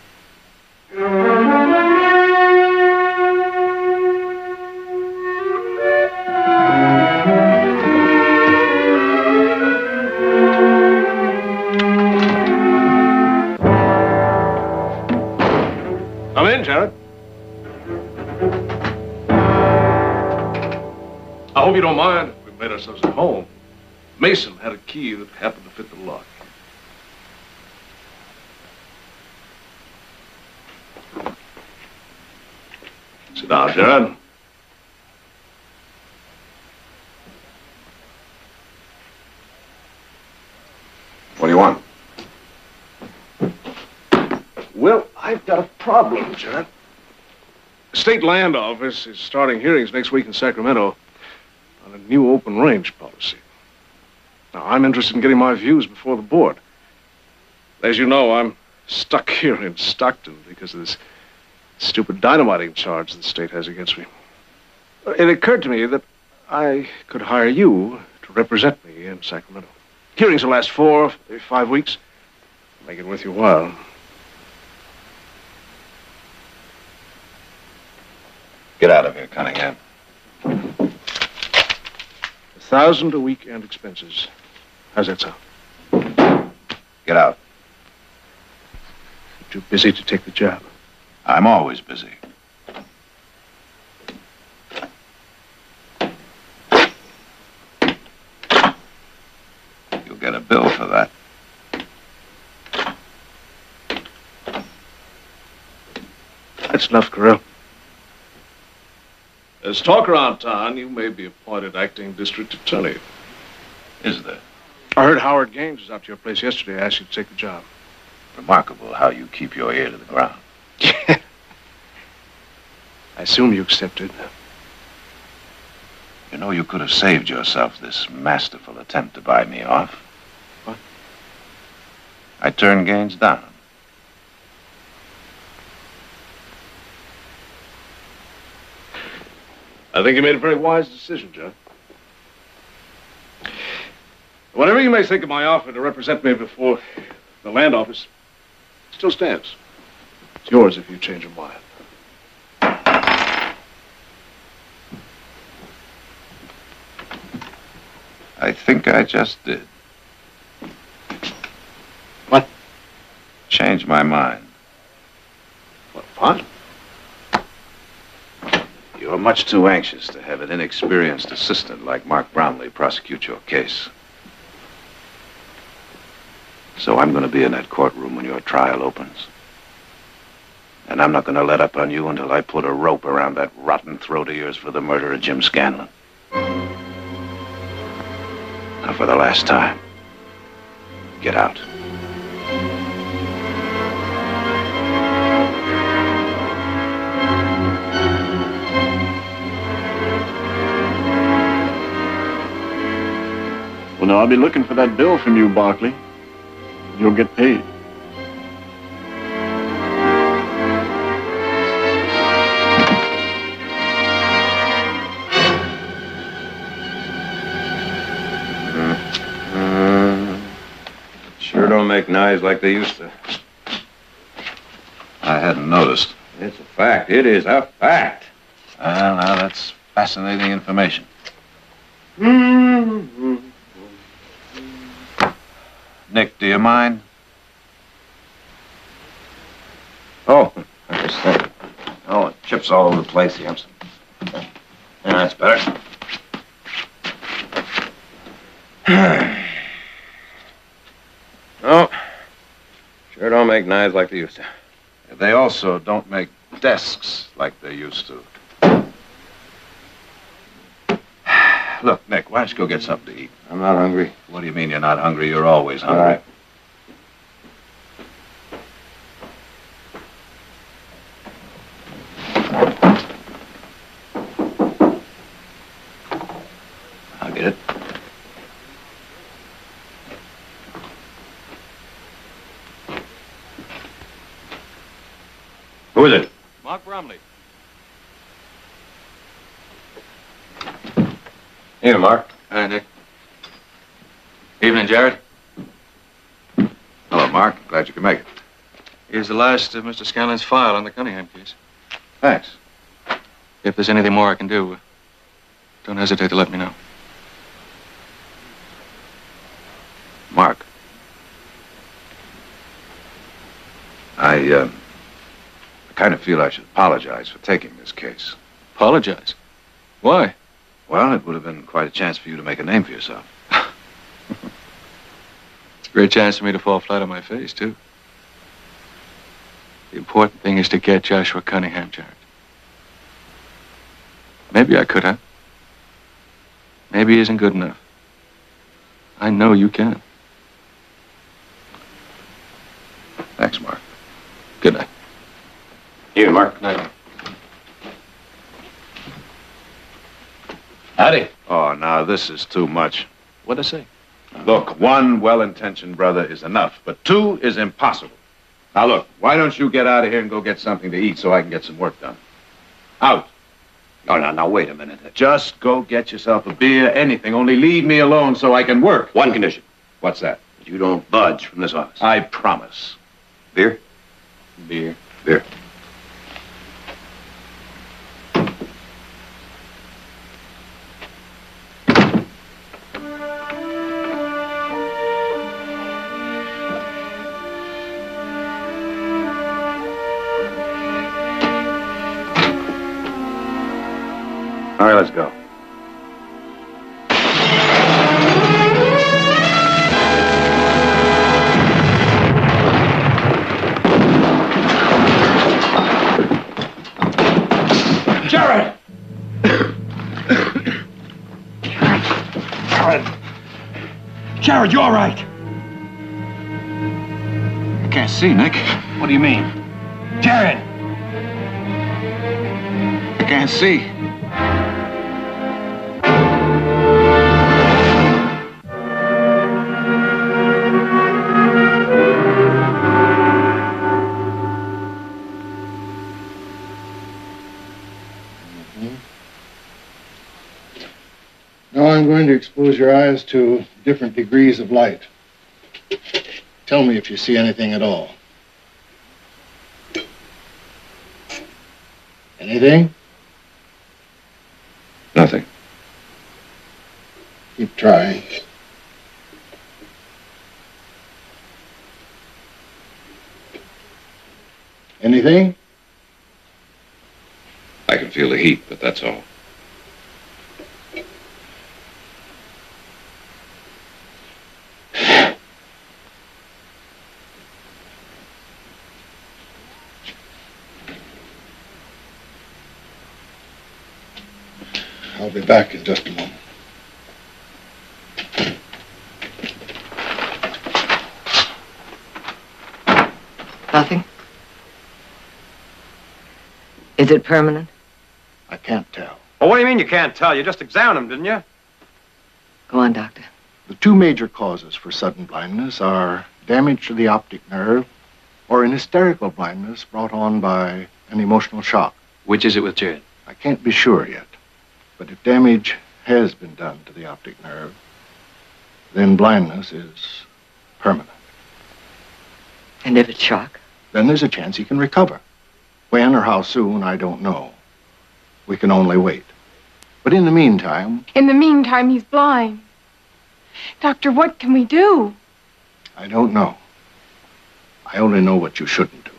Come in, Jared. I hope you don't mind if we made ourselves at home. Mason had a key that happened to fit the lock. Sit down, Jared. What do you want? Well, I've got a problem, Jared. The State Land Office is starting hearings next week in Sacramento on a new open range policy. Now, I'm interested in getting my views before the board. As you know, I'm stuck here in Stockton because of this stupid dynamiting charge the state has against me. It occurred to me that I could hire you to represent me in Sacramento. Hearings will last 4, maybe 5 weeks. Make it worth your while. Get out of here, Cunningham. $1,000 a week and expenses. How's that sound? Get out. Too busy to take the job. I'm always busy. You'll get a bill for that. That's enough, Corral. There's talk around town you may be appointed acting district attorney. Is there? I heard Howard Gaines was out to your place yesterday. I asked you to take the job. Remarkable how you keep your ear to the ground. I assume you accepted. You know, you could have saved yourself this masterful attempt to buy me off. What? I turned Gaines down. I think you made a very wise decision, John. Whatever you may think of my offer to represent me before the land office, it still stands. It's yours if you change your mind. I think I just did. What? Changed my mind. What, fun? You're much too anxious to have an inexperienced assistant like Mark Brownlee prosecute your case. So I'm going to be in that courtroom when your trial opens. And I'm not going to let up on you until I put a rope around that rotten throat of yours for the murder of Jim Scanlon. Now, for the last time, get out. Well, now, I'll be looking for that bill from you, Barkley. You'll get paid. Sure don't make knives like they used to. I hadn't noticed. It's a fact. It is a fact. Well, now, that's fascinating information. Nick, do you mind? Oh, I just think. Oh, it chips all over the place here. Yeah, that's better. Oh, sure don't make knives like they used to. They also don't make desks like they used to. Look, Nick, why don't you go get something to eat? I'm not hungry. What do you mean you're not hungry? You're always hungry. All right. I'll get it. Who is it? Mark Bromley. Here, Mark. Hi, Nick. Evening, Jared. Hello, Mark. Glad you could make it. Here's the last of Mr. Scanlon's file on the Cunningham case. Thanks. If there's anything more I can do, don't hesitate to let me know. Mark. I kind of feel I should apologize for taking this case. Apologize? Why? Well, it would have been quite a chance for you to make a name for yourself. It's a great chance for me to fall flat on my face, too. The important thing is to get Joshua Cunningham, Jared. Maybe I could have. Maybe he isn't good enough. I know you can. Thanks, Mark. Good night. Here, Mark. Good night. Howdy. Oh, now this is too much. What'd I say? Look, one well-intentioned brother is enough, but two is impossible. Now, look, why don't you get out of here and go get something to eat so I can get some work done? Out. No, now, wait a minute. Just go get yourself a beer, anything. Only leave me alone so I can work. One condition. What's that? You don't budge from this office. I promise. Beer? Beer. Beer. All right, let's go. Jared! Jared! Jared, you all right? can't see, Nick. What do you mean? Jared! I can't see. Now I'm going to expose your eyes to different degrees of light. Tell me if you see anything at all. Anything? Nothing. Keep trying. Anything? I can feel the heat, but that's all. I'll be back in just a moment. Nothing? Is it permanent? I can't tell. Well, what do you mean you can't tell? You just examined him, didn't you? Go on, Doctor. The two major causes for sudden blindness are damage to the optic nerve or an hysterical blindness brought on by an emotional shock. Which is it with Jared? I can't be sure yet, but if damage has been done to the optic nerve, then blindness is permanent. And if it's shock? Then there's a chance he can recover. When or how soon, I don't know. We can only wait. But in the meantime... In the meantime, he's blind. Doctor, what can we do? I don't know. I only know what you shouldn't do.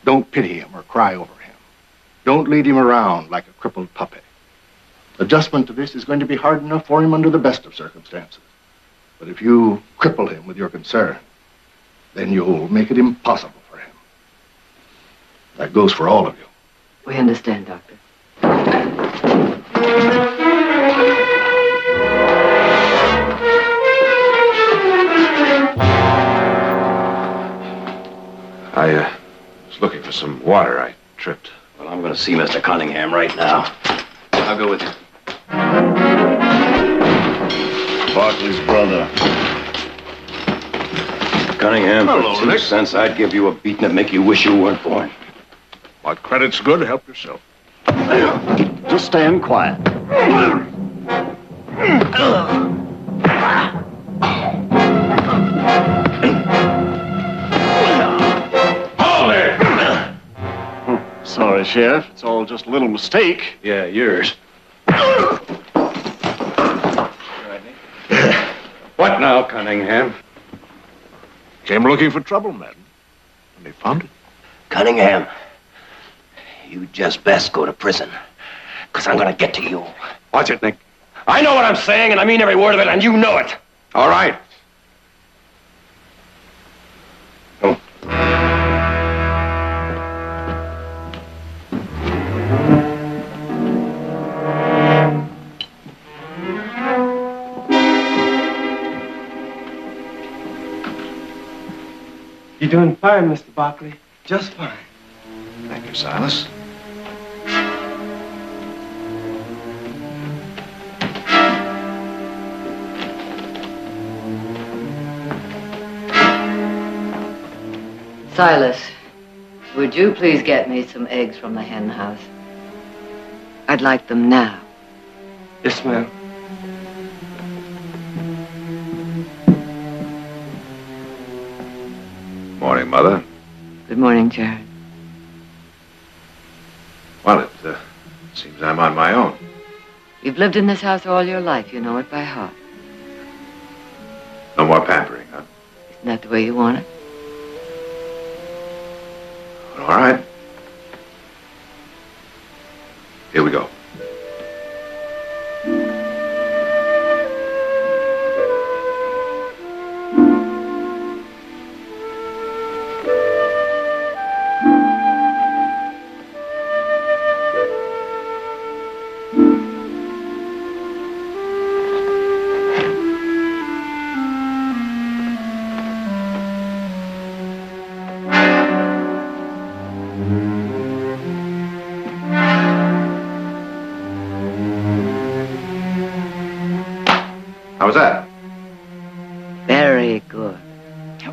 Don't pity him or cry over him. Don't lead him around like a crippled puppy. Adjustment to this is going to be hard enough for him under the best of circumstances. But if you cripple him with your concern, then you'll make it impossible for him. That goes for all of you. We understand, Doctor. I was looking for some water. I tripped. Well, I'm going to see Mr. Cunningham right now. I'll go with you. Barkley's brother. Cunningham, Hello, for 2 Nick. cents, I'd give you a beating that'd make you wish you weren't born. What credit's good, help yourself. Just stand quiet. Hold it! Sorry, Sheriff. It's all just a little mistake. Yeah, yours. What now, Cunningham? Came looking for trouble, madam. And they found it. Cunningham, you just best go to prison, because I'm going to get to you. Watch it, Nick. I know what I'm saying, and I mean every word of it, and you know it. All right. You're doing fine, Mr. Barkley. Just fine. Thank you, Silas. Silas, would you please get me some eggs from the hen house? I'd like them now. Yes, ma'am. Morning, Mother. Good morning, Jared. Well, it seems I'm on my own. You've lived in this house all your life. You know it by heart. No more pampering, huh? Isn't that the way you want it? All right. Here we go.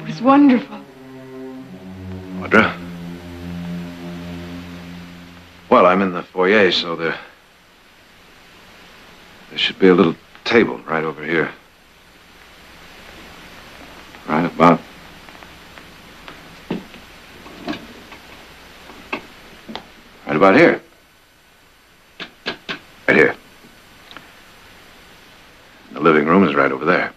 It was wonderful. Audra? Well, I'm in the foyer, so there should be a little table right over here. Right about here. Right here. The living room is right over there.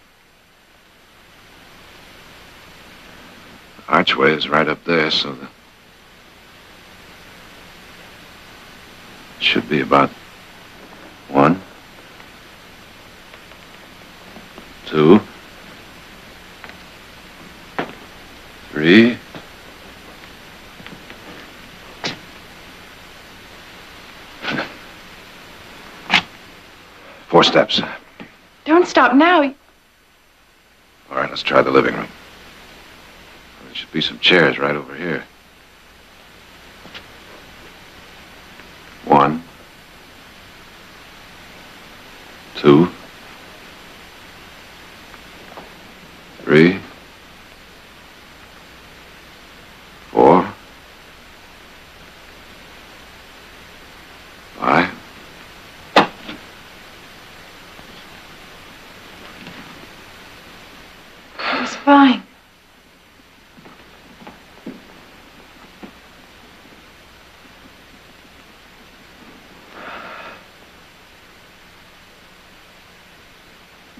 The archway is right up there, so it should be about 1, 2, 3. Four steps. Don't stop now. All right, let's try the living room. There should be some chairs right over here. 1, 2, 3, 4, 5. It was fine.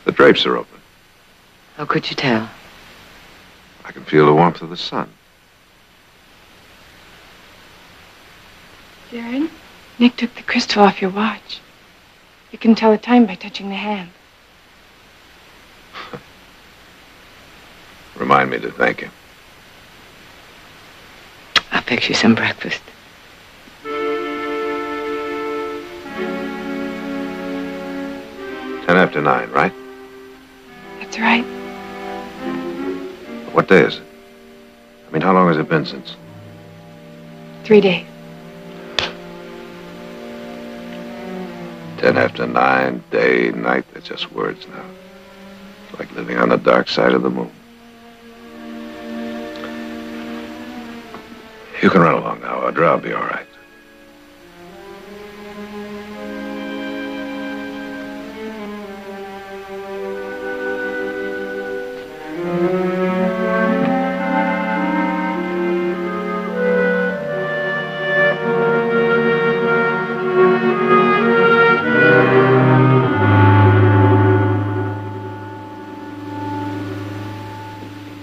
The drapes are open. How could you tell? I can feel the warmth of the sun. Jared, Nick took the crystal off your watch. You can tell the time by touching the hand. Remind me to thank him. I'll fix you some breakfast. 10 after 9, right? That's right. What day is it? I mean, how long has it been since? 3 days. 10 after 9, day, night, they're just words now. It's like living on the dark side of the moon. You can run along now, Audra. I'll be all right.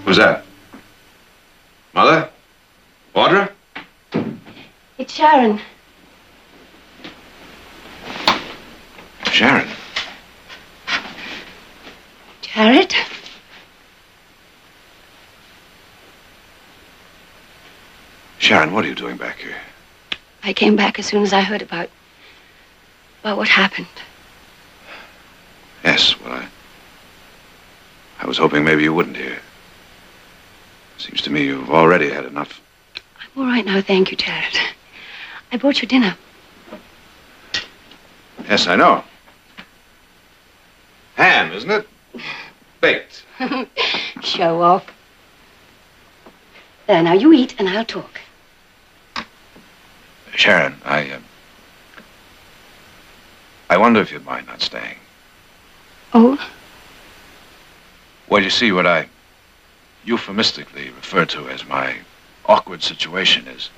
Who's that? Mother? Audra? It's Sharon. Sharon? Jared? Sharon, what are you doing back here? I came back as soon as I heard about what happened. Yes, well, I was hoping maybe you wouldn't hear. Seems to me you've already had enough. I'm all right now, thank you, Jared. I brought you dinner. Yes, I know. Ham, isn't it? Baked. Show off. There, now you eat and I'll talk. Sharon, I wonder if you'd mind not staying. Oh? Well, you see, what I euphemistically refer to as my awkward situation is,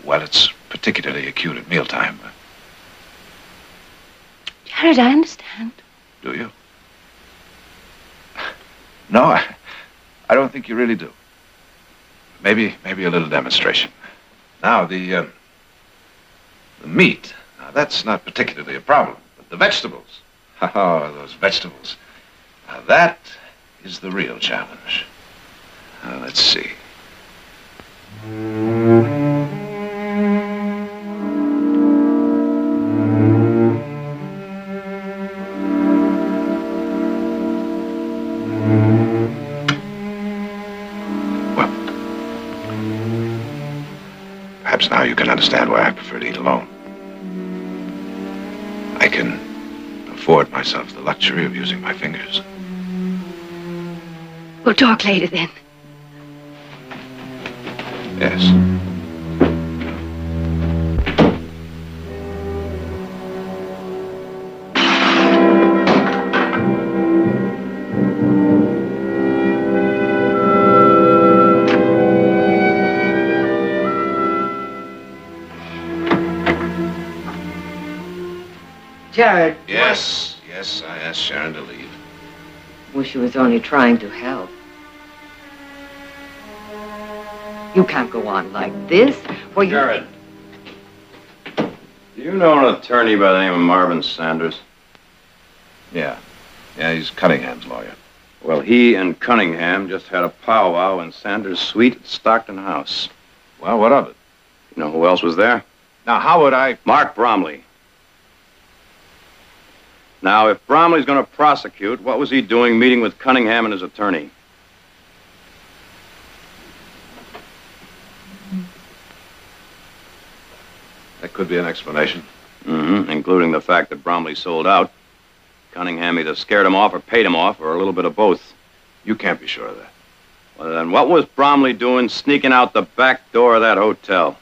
well, it's particularly acute at mealtime. Jared, I understand. Do you? No, I don't think you really do. Maybe a little demonstration. Now, the meat, now that's not particularly a problem, but the vegetables, oh, those vegetables, now that is the real challenge. Now, let's see. Perhaps now you can understand why I prefer to eat alone. I can afford myself the luxury of using my fingers. We'll talk later then. Yes. Jared. Yes, I asked Sharon to leave. Wish she was only trying to help. You can't go on like this. Well, Jared, do you know an attorney by the name of Marvin Sanders? Yeah, he's Cunningham's lawyer. Well, he and Cunningham just had a powwow in Sanders' suite at Stockton House. Well, what of it? You know who else was there? Now, how would I... Mark Bromley. Now, if Bromley's going to prosecute, what was he doing meeting with Cunningham and his attorney? That could be an explanation. Mm-hmm, including the fact that Bromley sold out. Cunningham either scared him off or paid him off, or a little bit of both. You can't be sure of that. Well, then what was Bromley doing sneaking out the back door of that hotel?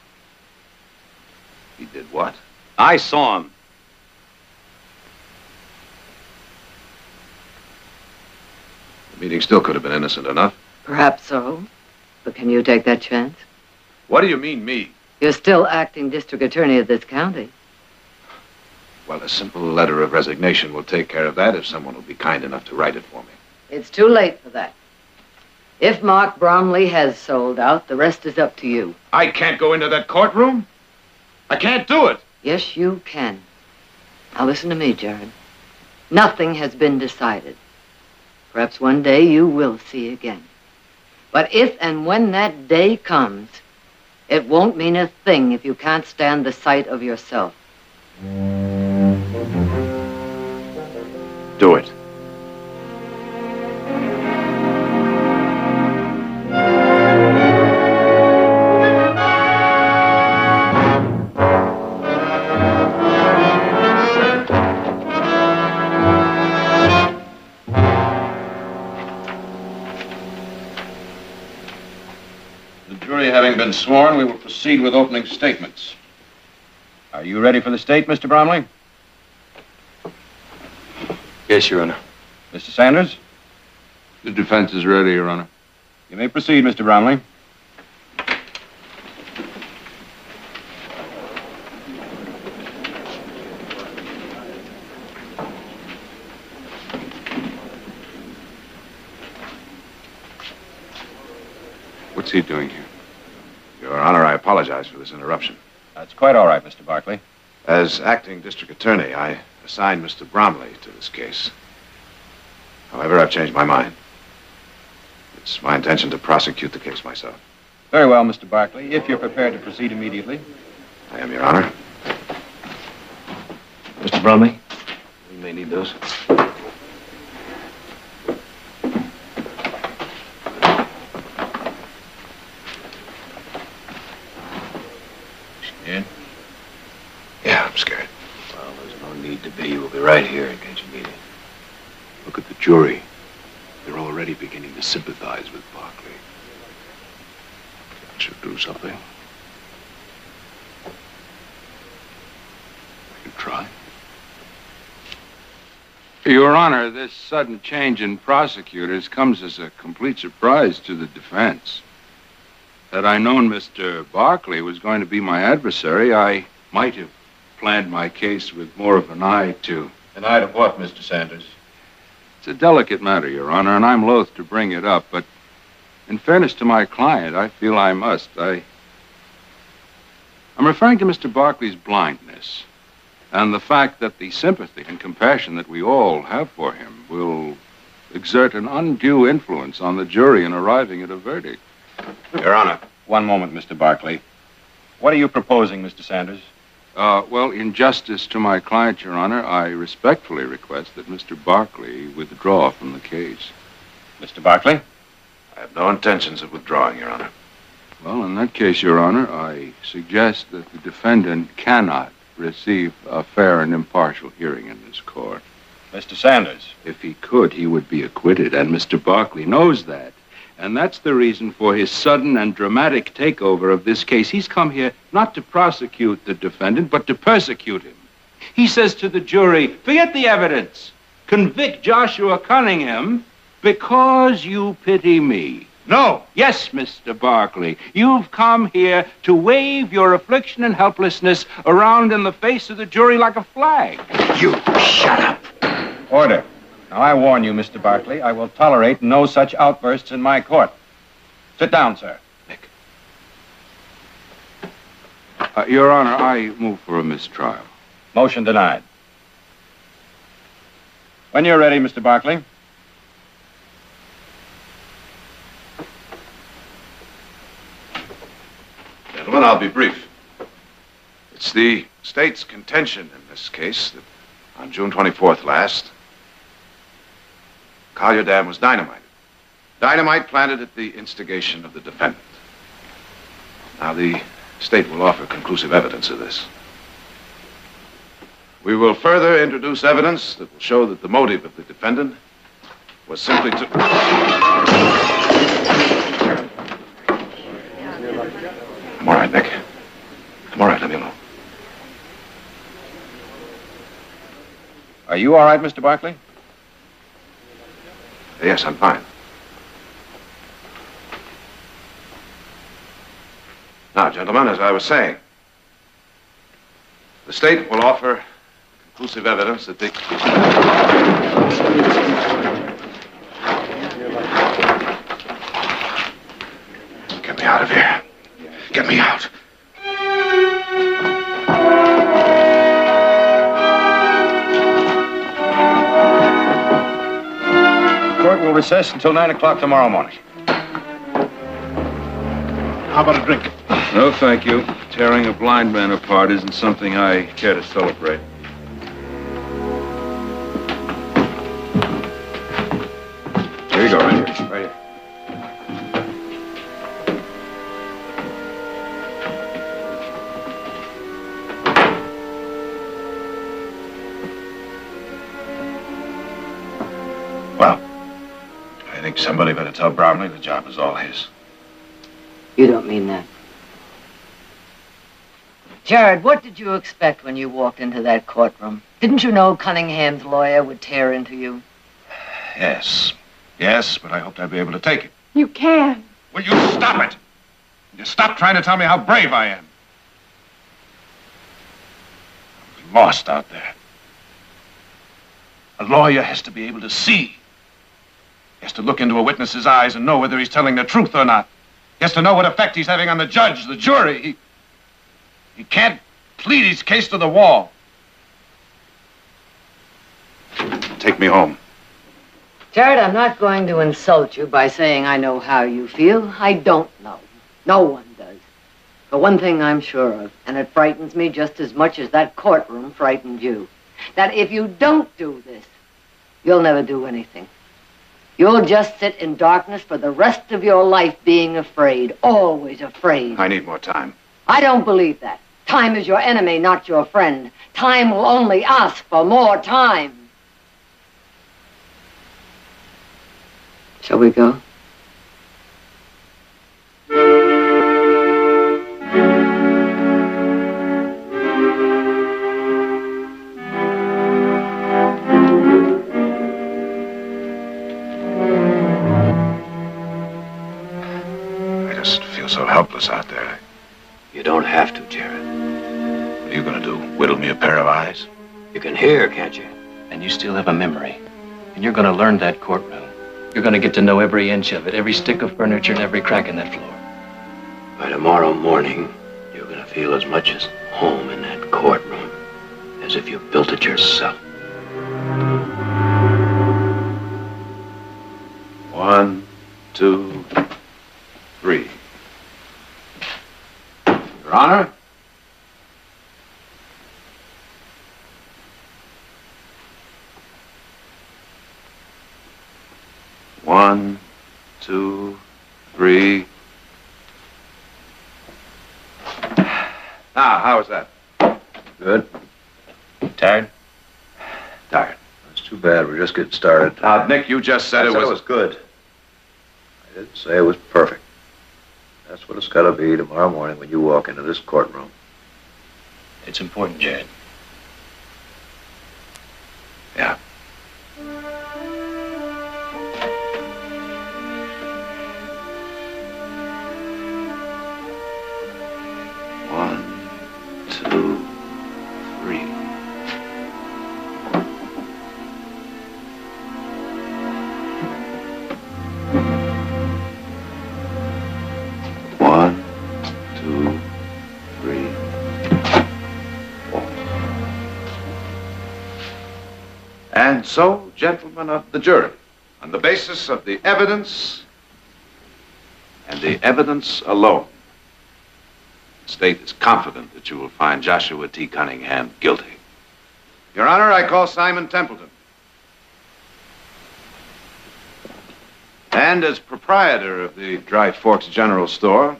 He did what? I saw him. The meeting still could have been innocent enough. Perhaps so. But can you take that chance? What do you mean, me? You're still acting district attorney of this county. Well, a simple letter of resignation will take care of that if someone will be kind enough to write it for me. It's too late for that. If Mark Bromley has sold out, the rest is up to you. I can't go into that courtroom. I can't do it. Yes, you can. Now listen to me, Jared. Nothing has been decided. Perhaps one day you will see again. But if and when that day comes, it won't mean a thing if you can't stand the sight of yourself. Do it. Having been sworn, we will proceed with opening statements. Are you ready for the state, Mr. Bromley? Yes, Your Honor. Mr. Sanders? The defense is ready, Your Honor. You may proceed, Mr. Bromley. What's he doing here? Your Honor, I apologize for this interruption. That's quite all right, Mr. Barkley. As acting district attorney, I assigned Mr. Bromley to this case. However, I've changed my mind. It's my intention to prosecute the case myself. Very well, Mr. Barkley, if you're prepared to proceed immediately. I am, Your Honor. Mr. Bromley, we may need those. In? Yeah, I'm scared. Well, there's no need to be. We'll be right here in case you need it. Look at the jury. They're already beginning to sympathize with Barkley. That should do something. I can try. Your Honor, this sudden change in prosecutors comes as a complete surprise to the defense. Had I known Mr. Barkley was going to be my adversary, I might have planned my case with more of an eye to... An eye to what, Mr. Sanders? It's a delicate matter, Your Honor, and I'm loath to bring it up, but in fairness to my client, I feel I must. I'm referring to Mr. Barkley's blindness and the fact that the sympathy and compassion that we all have for him will exert an undue influence on the jury in arriving at a verdict. Your Honor. One moment, Mr. Barkley. What are you proposing, Mr. Sanders? Well, in justice to my client, Your Honor, I respectfully request that Mr. Barkley withdraw from the case. Mr. Barkley? I have no intentions of withdrawing, Your Honor. Well, in that case, Your Honor, I suggest that the defendant cannot receive a fair and impartial hearing in this court. Mr. Sanders. If he could, he would be acquitted, and Mr. Barkley knows that. And that's the reason for his sudden and dramatic takeover of this case. He's come here not to prosecute the defendant, but to persecute him. He says to the jury, forget the evidence. Convict Joshua Cunningham because you pity me. No. Yes, Mr. Barkley. You've come here to wave your affliction and helplessness around in the face of the jury like a flag. You shut up. Order. Now, I warn you, Mr. Barkley, I will tolerate no such outbursts in my court. Sit down, sir. Your Honor, I move for a mistrial. Motion denied. When you're ready, Mr. Barkley. Gentlemen, I'll be brief. It's the state's contention in this case that on June 24th last, Collier Dam was dynamited. Dynamite planted at the instigation of the defendant. Now, the state will offer conclusive evidence of this. We will further introduce evidence that will show that the motive of the defendant was simply to... I'm all right, Nick. I'm all right, let me alone. Are you all right, Mr. Barkley? Yes, I'm fine. Now, gentlemen, as I was saying, the state will offer conclusive evidence that the... Get me out of here. Get me out. Court will recess until 9 o'clock tomorrow morning. How about a drink? No, thank you. Tearing a blind man apart isn't something I care to celebrate. Here you go, right here. Right here. Well, I think somebody better tell Bromley the job is all his. You don't mean that. Jared, what did you expect when you walked into that courtroom? Didn't you know Cunningham's lawyer would tear into you? Yes. Yes, but I hoped I'd be able to take it. You can. Will you stop it? You stop trying to tell me how brave I am. I'm lost out there. A lawyer has to be able to see. He has to look into a witness's eyes and know whether he's telling the truth or not. He has to know what effect he's having on the judge, the jury. He can't plead his case to the wall. Take me home. Jared, I'm not going to insult you by saying I know how you feel. I don't know. No one does. But one thing I'm sure of, and it frightens me just as much as that courtroom frightened you, that if you don't do this, you'll never do anything. You'll just sit in darkness for the rest of your life being afraid, always afraid. I need more time. I don't believe that. Time is your enemy, not your friend. Time will only ask for more time. Shall we go? I just feel so helpless out there. You don't have to, Jared. What are you going to do? Whittle me a pair of eyes? You can hear, can't you? And you still have a memory. And you're going to learn that courtroom. You're going to get to know every inch of it, every stick of furniture and every crack in that floor. By tomorrow morning, you're going to feel as much as home in that courtroom as if you built it yourself. 1, 2, 3. Your Honor? One, 2, 3. Now, how was that? Good. Tired? Tired. Let's too bad. We're just getting started. Now, Nick, you just said I said it was good. I didn't say it was perfect. That's what it's got to be tomorrow morning when you walk into this courtroom. It's important, Jared. Yeah. One, two, three. One, two, three, four. And so, gentlemen of the jury, on the basis of the evidence and the evidence alone, the state is confident that you will find Joshua T. Cunningham guilty. Your Honor, I call Simon Templeton. And as proprietor of the Dry Forks General Store,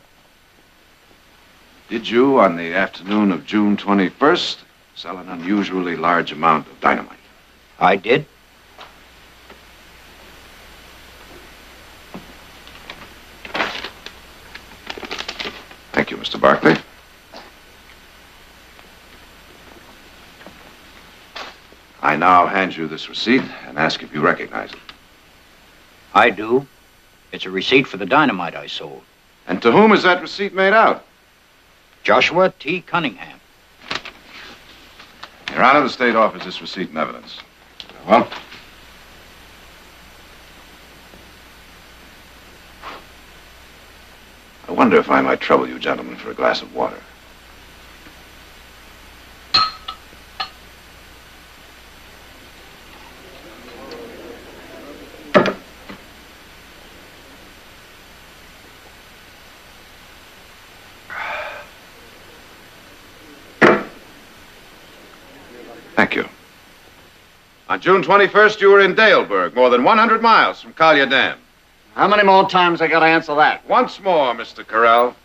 did you, on the afternoon of June 21st, sell an unusually large amount of dynamite? I did. Thank you, Mr. Barkley. I now hand you this receipt and ask if you recognize it. I do. It's a receipt for the dynamite I sold. And to whom is that receipt made out? Joshua T. Cunningham. Your Honor, the state offers this receipt in evidence. Well, I wonder if I might trouble you gentlemen for a glass of water. Thank you. On June 21st, you were in Daleburg, more than 100 miles from Collier Dam. How many more times I gotta answer that? Once more, Mr. Carell.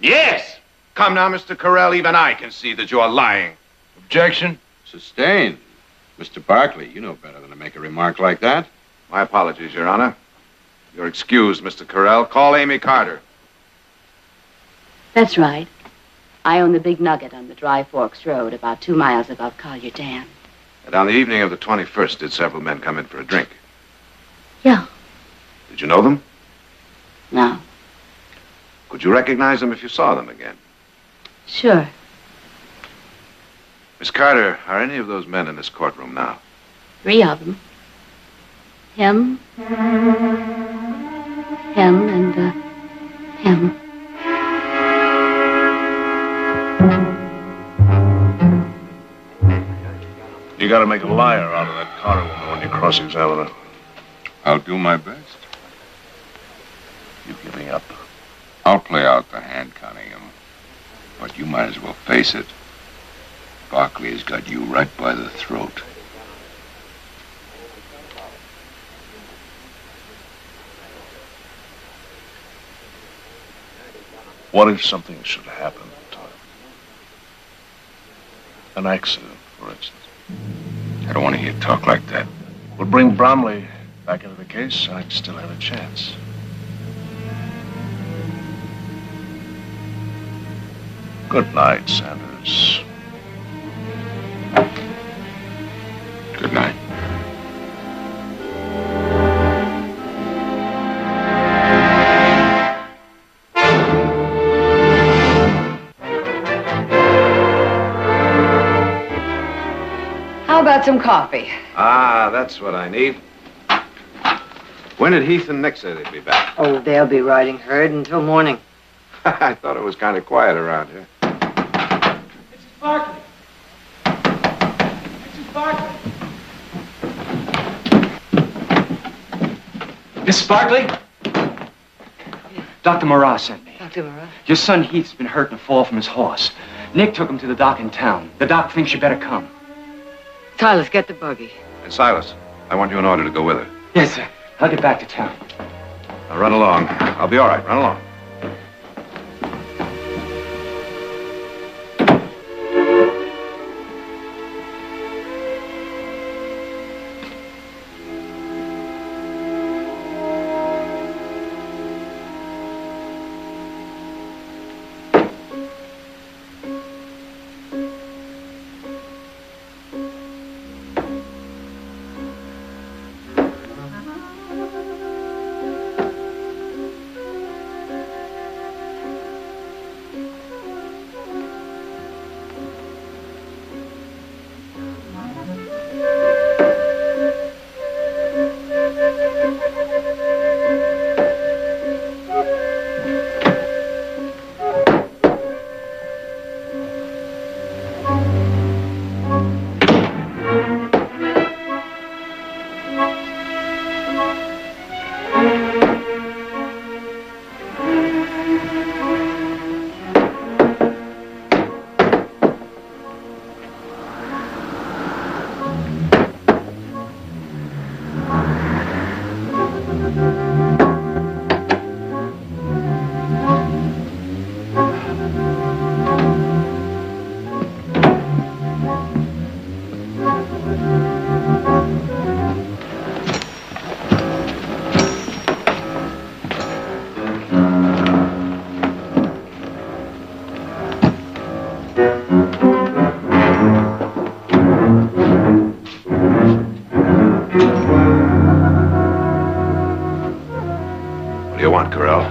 Yes! Come now, Mr. Carell, even I can see that you're lying. Objection? Sustained. Mr. Barkley, you know better than to make a remark like that. My apologies, Your Honor. You're excused, Mr. Carell. Call Amy Carter. That's right. I own the Big Nugget on the Dry Forks Road, about 2 miles above Collier Dam. And on the evening of the 21st, did several men come in for a drink? Yeah. Did you know them? No. Could you recognize them if you saw them again? Sure. Miss Carter, are any of those men in this courtroom now? 3 of them. Him, and, him. You gotta make a liar out of that Carter woman when you cross-examine her. I'll do my best. You giving up? I'll play out the hand, Cunningham. But you might as well face it. Barkley has got you right by the throat. What if something should happen, Tom? An accident, for instance. I don't want to hear talk like that. We'll bring Bromley back into the case, and I'd still have a chance. Good night, Sanders. Good night. How about some coffee? Ah, that's what I need. When did Heath and Nick say they'd be back? Oh, they'll be riding herd until morning. I thought it was kind of quiet around here. Mrs. Barkley. Mrs. Barkley. Mrs. Barkley? Dr. Marat sent me. Dr. Marat? Your son Heath's been hurt in a fall from his horse. Nick took him to the doc in town. The doc thinks you better come. Silas, get the buggy. And Silas, I want you in order to go with her. Yes, sir. I'll get back to town. Now run along. I'll be all right. Run along. What do you want, Corral?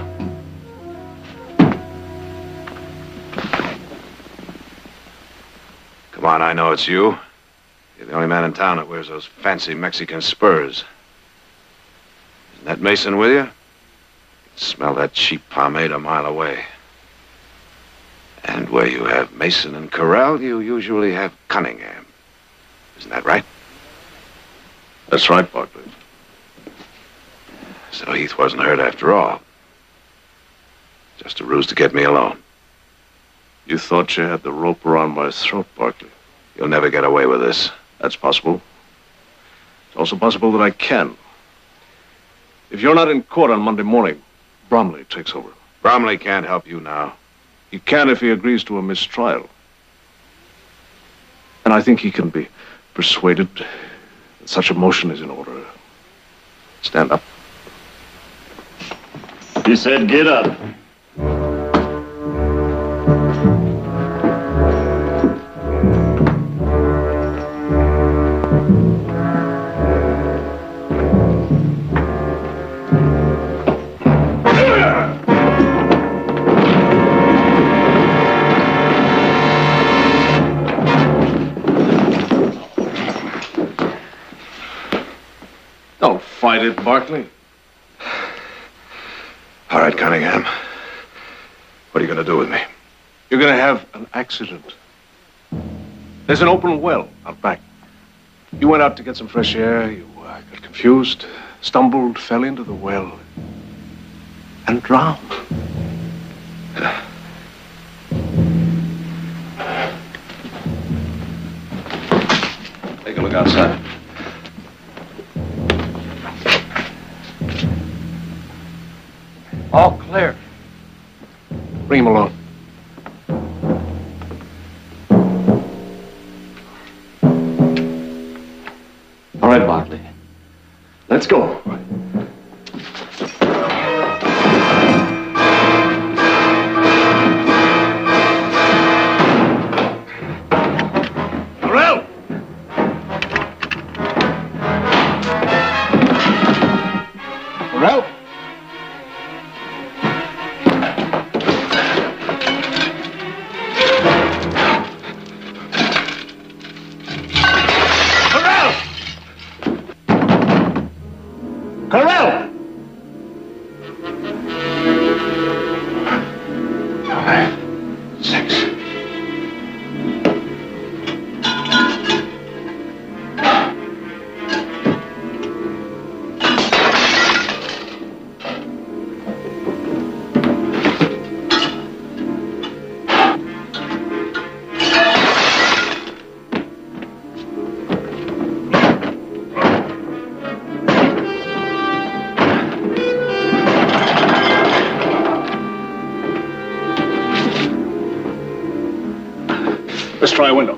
Come on, I know it's you. You're the only man in town that wears those fancy Mexican spurs. Isn't that Mason with you? I can smell that cheap pomade a mile away. And where you have Mason and Corral, you usually have Cunningham. Isn't that right? That's right, Barkley. So Heath wasn't hurt after all. Just a ruse to get me alone. You thought you had the rope around my throat, Barkley. You'll never get away with this. That's possible. It's also possible that I can. If you're not in court on Monday morning, Bromley takes over. Bromley can't help you now. He can if he agrees to a mistrial. And I think he can be persuaded that such a motion is in order. Stand up. He said, get up. Don't fight it, Barkley. All right, Cunningham. What are you going to do with me? You're going to have an accident. There's an open well out back. You went out to get some fresh air. You got confused, stumbled, fell into the well, and drowned. Take a look outside. All clear. Bring him along. All right, Barkley. Let's go. Corral! Corral? Corral! 5, 6. Let's try a window.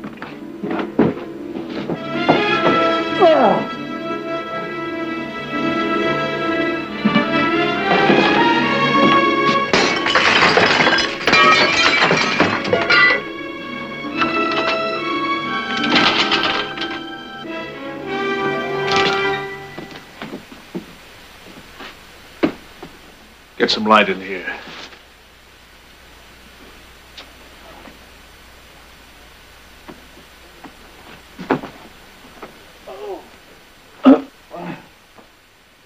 Get some light in here.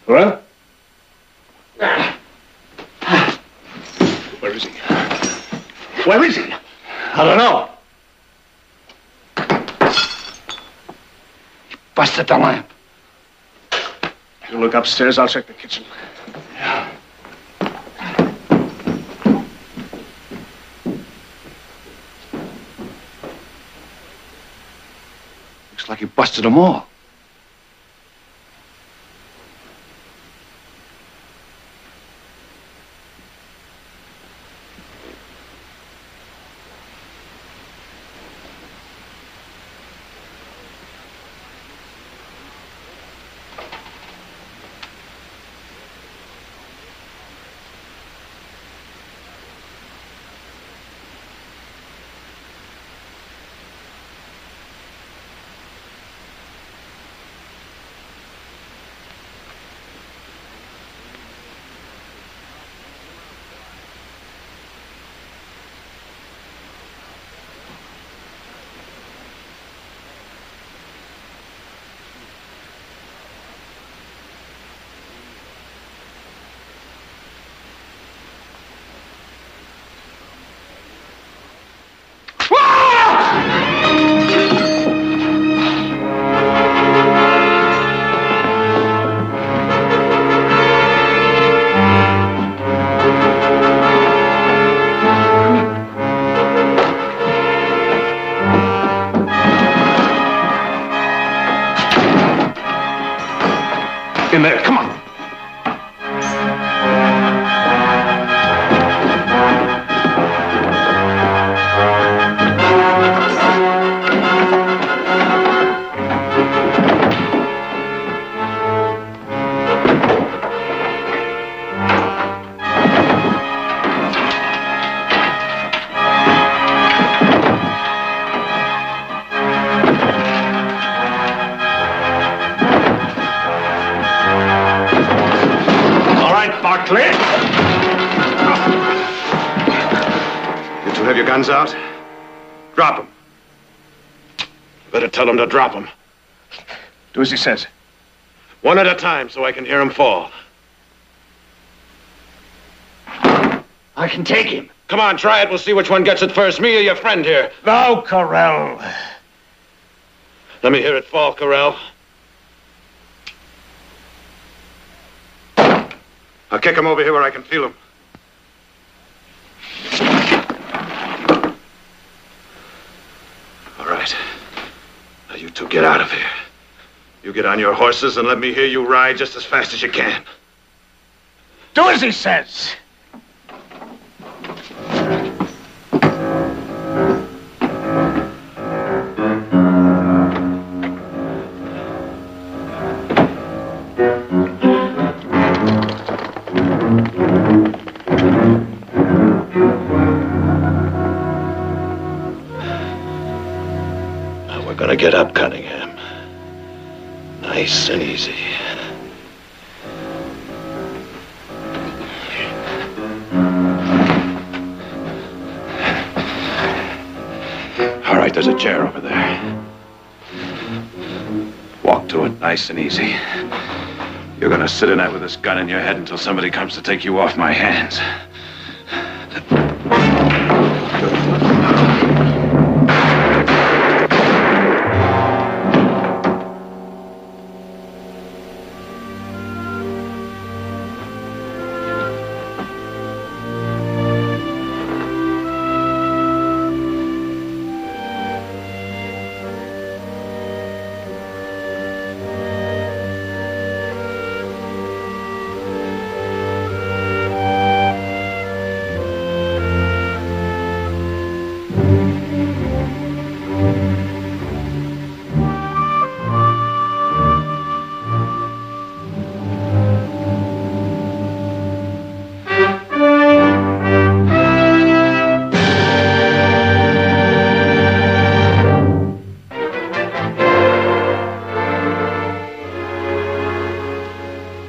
Well? Where is he? Where is he? I don't know. He busted the lamp. You look upstairs, I'll check the kitchen. Looks like he busted them all. Barkley! You two have your guns out? Drop them. Better tell them to drop them. Do as he says. One at a time so I can hear them fall. I can take him. Come on, try it. We'll see which one gets it first, me or your friend here. No, Corell. Let me hear it fall, Corell. I'll kick him over here where I can feel him. All right. Now you two get out of here. You get on your horses and let me hear you ride just as fast as you can. Do as he says. Now we're gonna get up, Cunningham. Nice and easy. All right, there's a chair over there. Walk to it, nice and easy. You're gonna sit in that with this gun in your head until somebody comes to take you off my hands.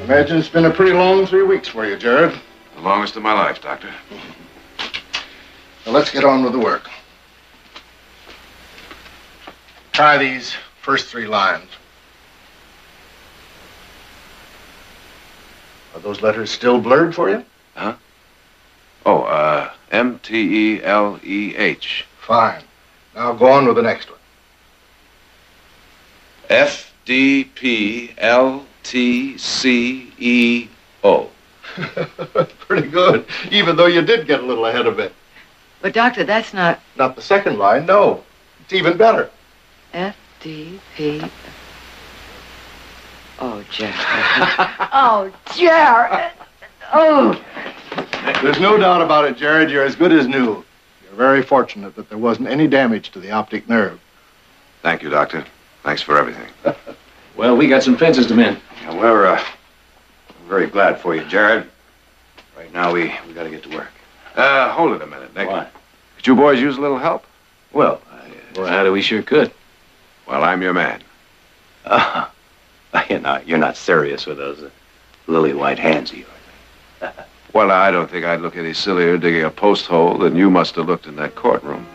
Imagine it's been a pretty long 3 weeks for you, Jared. The longest of my life, Doctor. Now let's get on with the work. Try these first 3 lines. Are those letters still blurred for you? Huh? Oh, M-T-E-L-E-H. Fine. Now go on with the next one. F-D-P-L-T-C-E-O. Pretty good, even though you did get a little ahead of it. But, Doctor, that's not... Not the second line, no. It's even better. F-D-P... Oh, Jared. Oh, Jared. Oh. There's no doubt about it, Jared. You're as good as new. You're very fortunate that there wasn't any damage to the optic nerve. Thank you, Doctor. Thanks for everything. Well, we got some fences to mend. Yeah, we're very glad for you, Jared. Right now, we got to get to work. Hold it a minute, Nick. What? Could you boys use a little help? Well, how do we sure could? Well, I'm your man. You're not serious with those lily white hands of yours. Well, I don't think I'd look any sillier digging a post hole than you must have looked in that courtroom.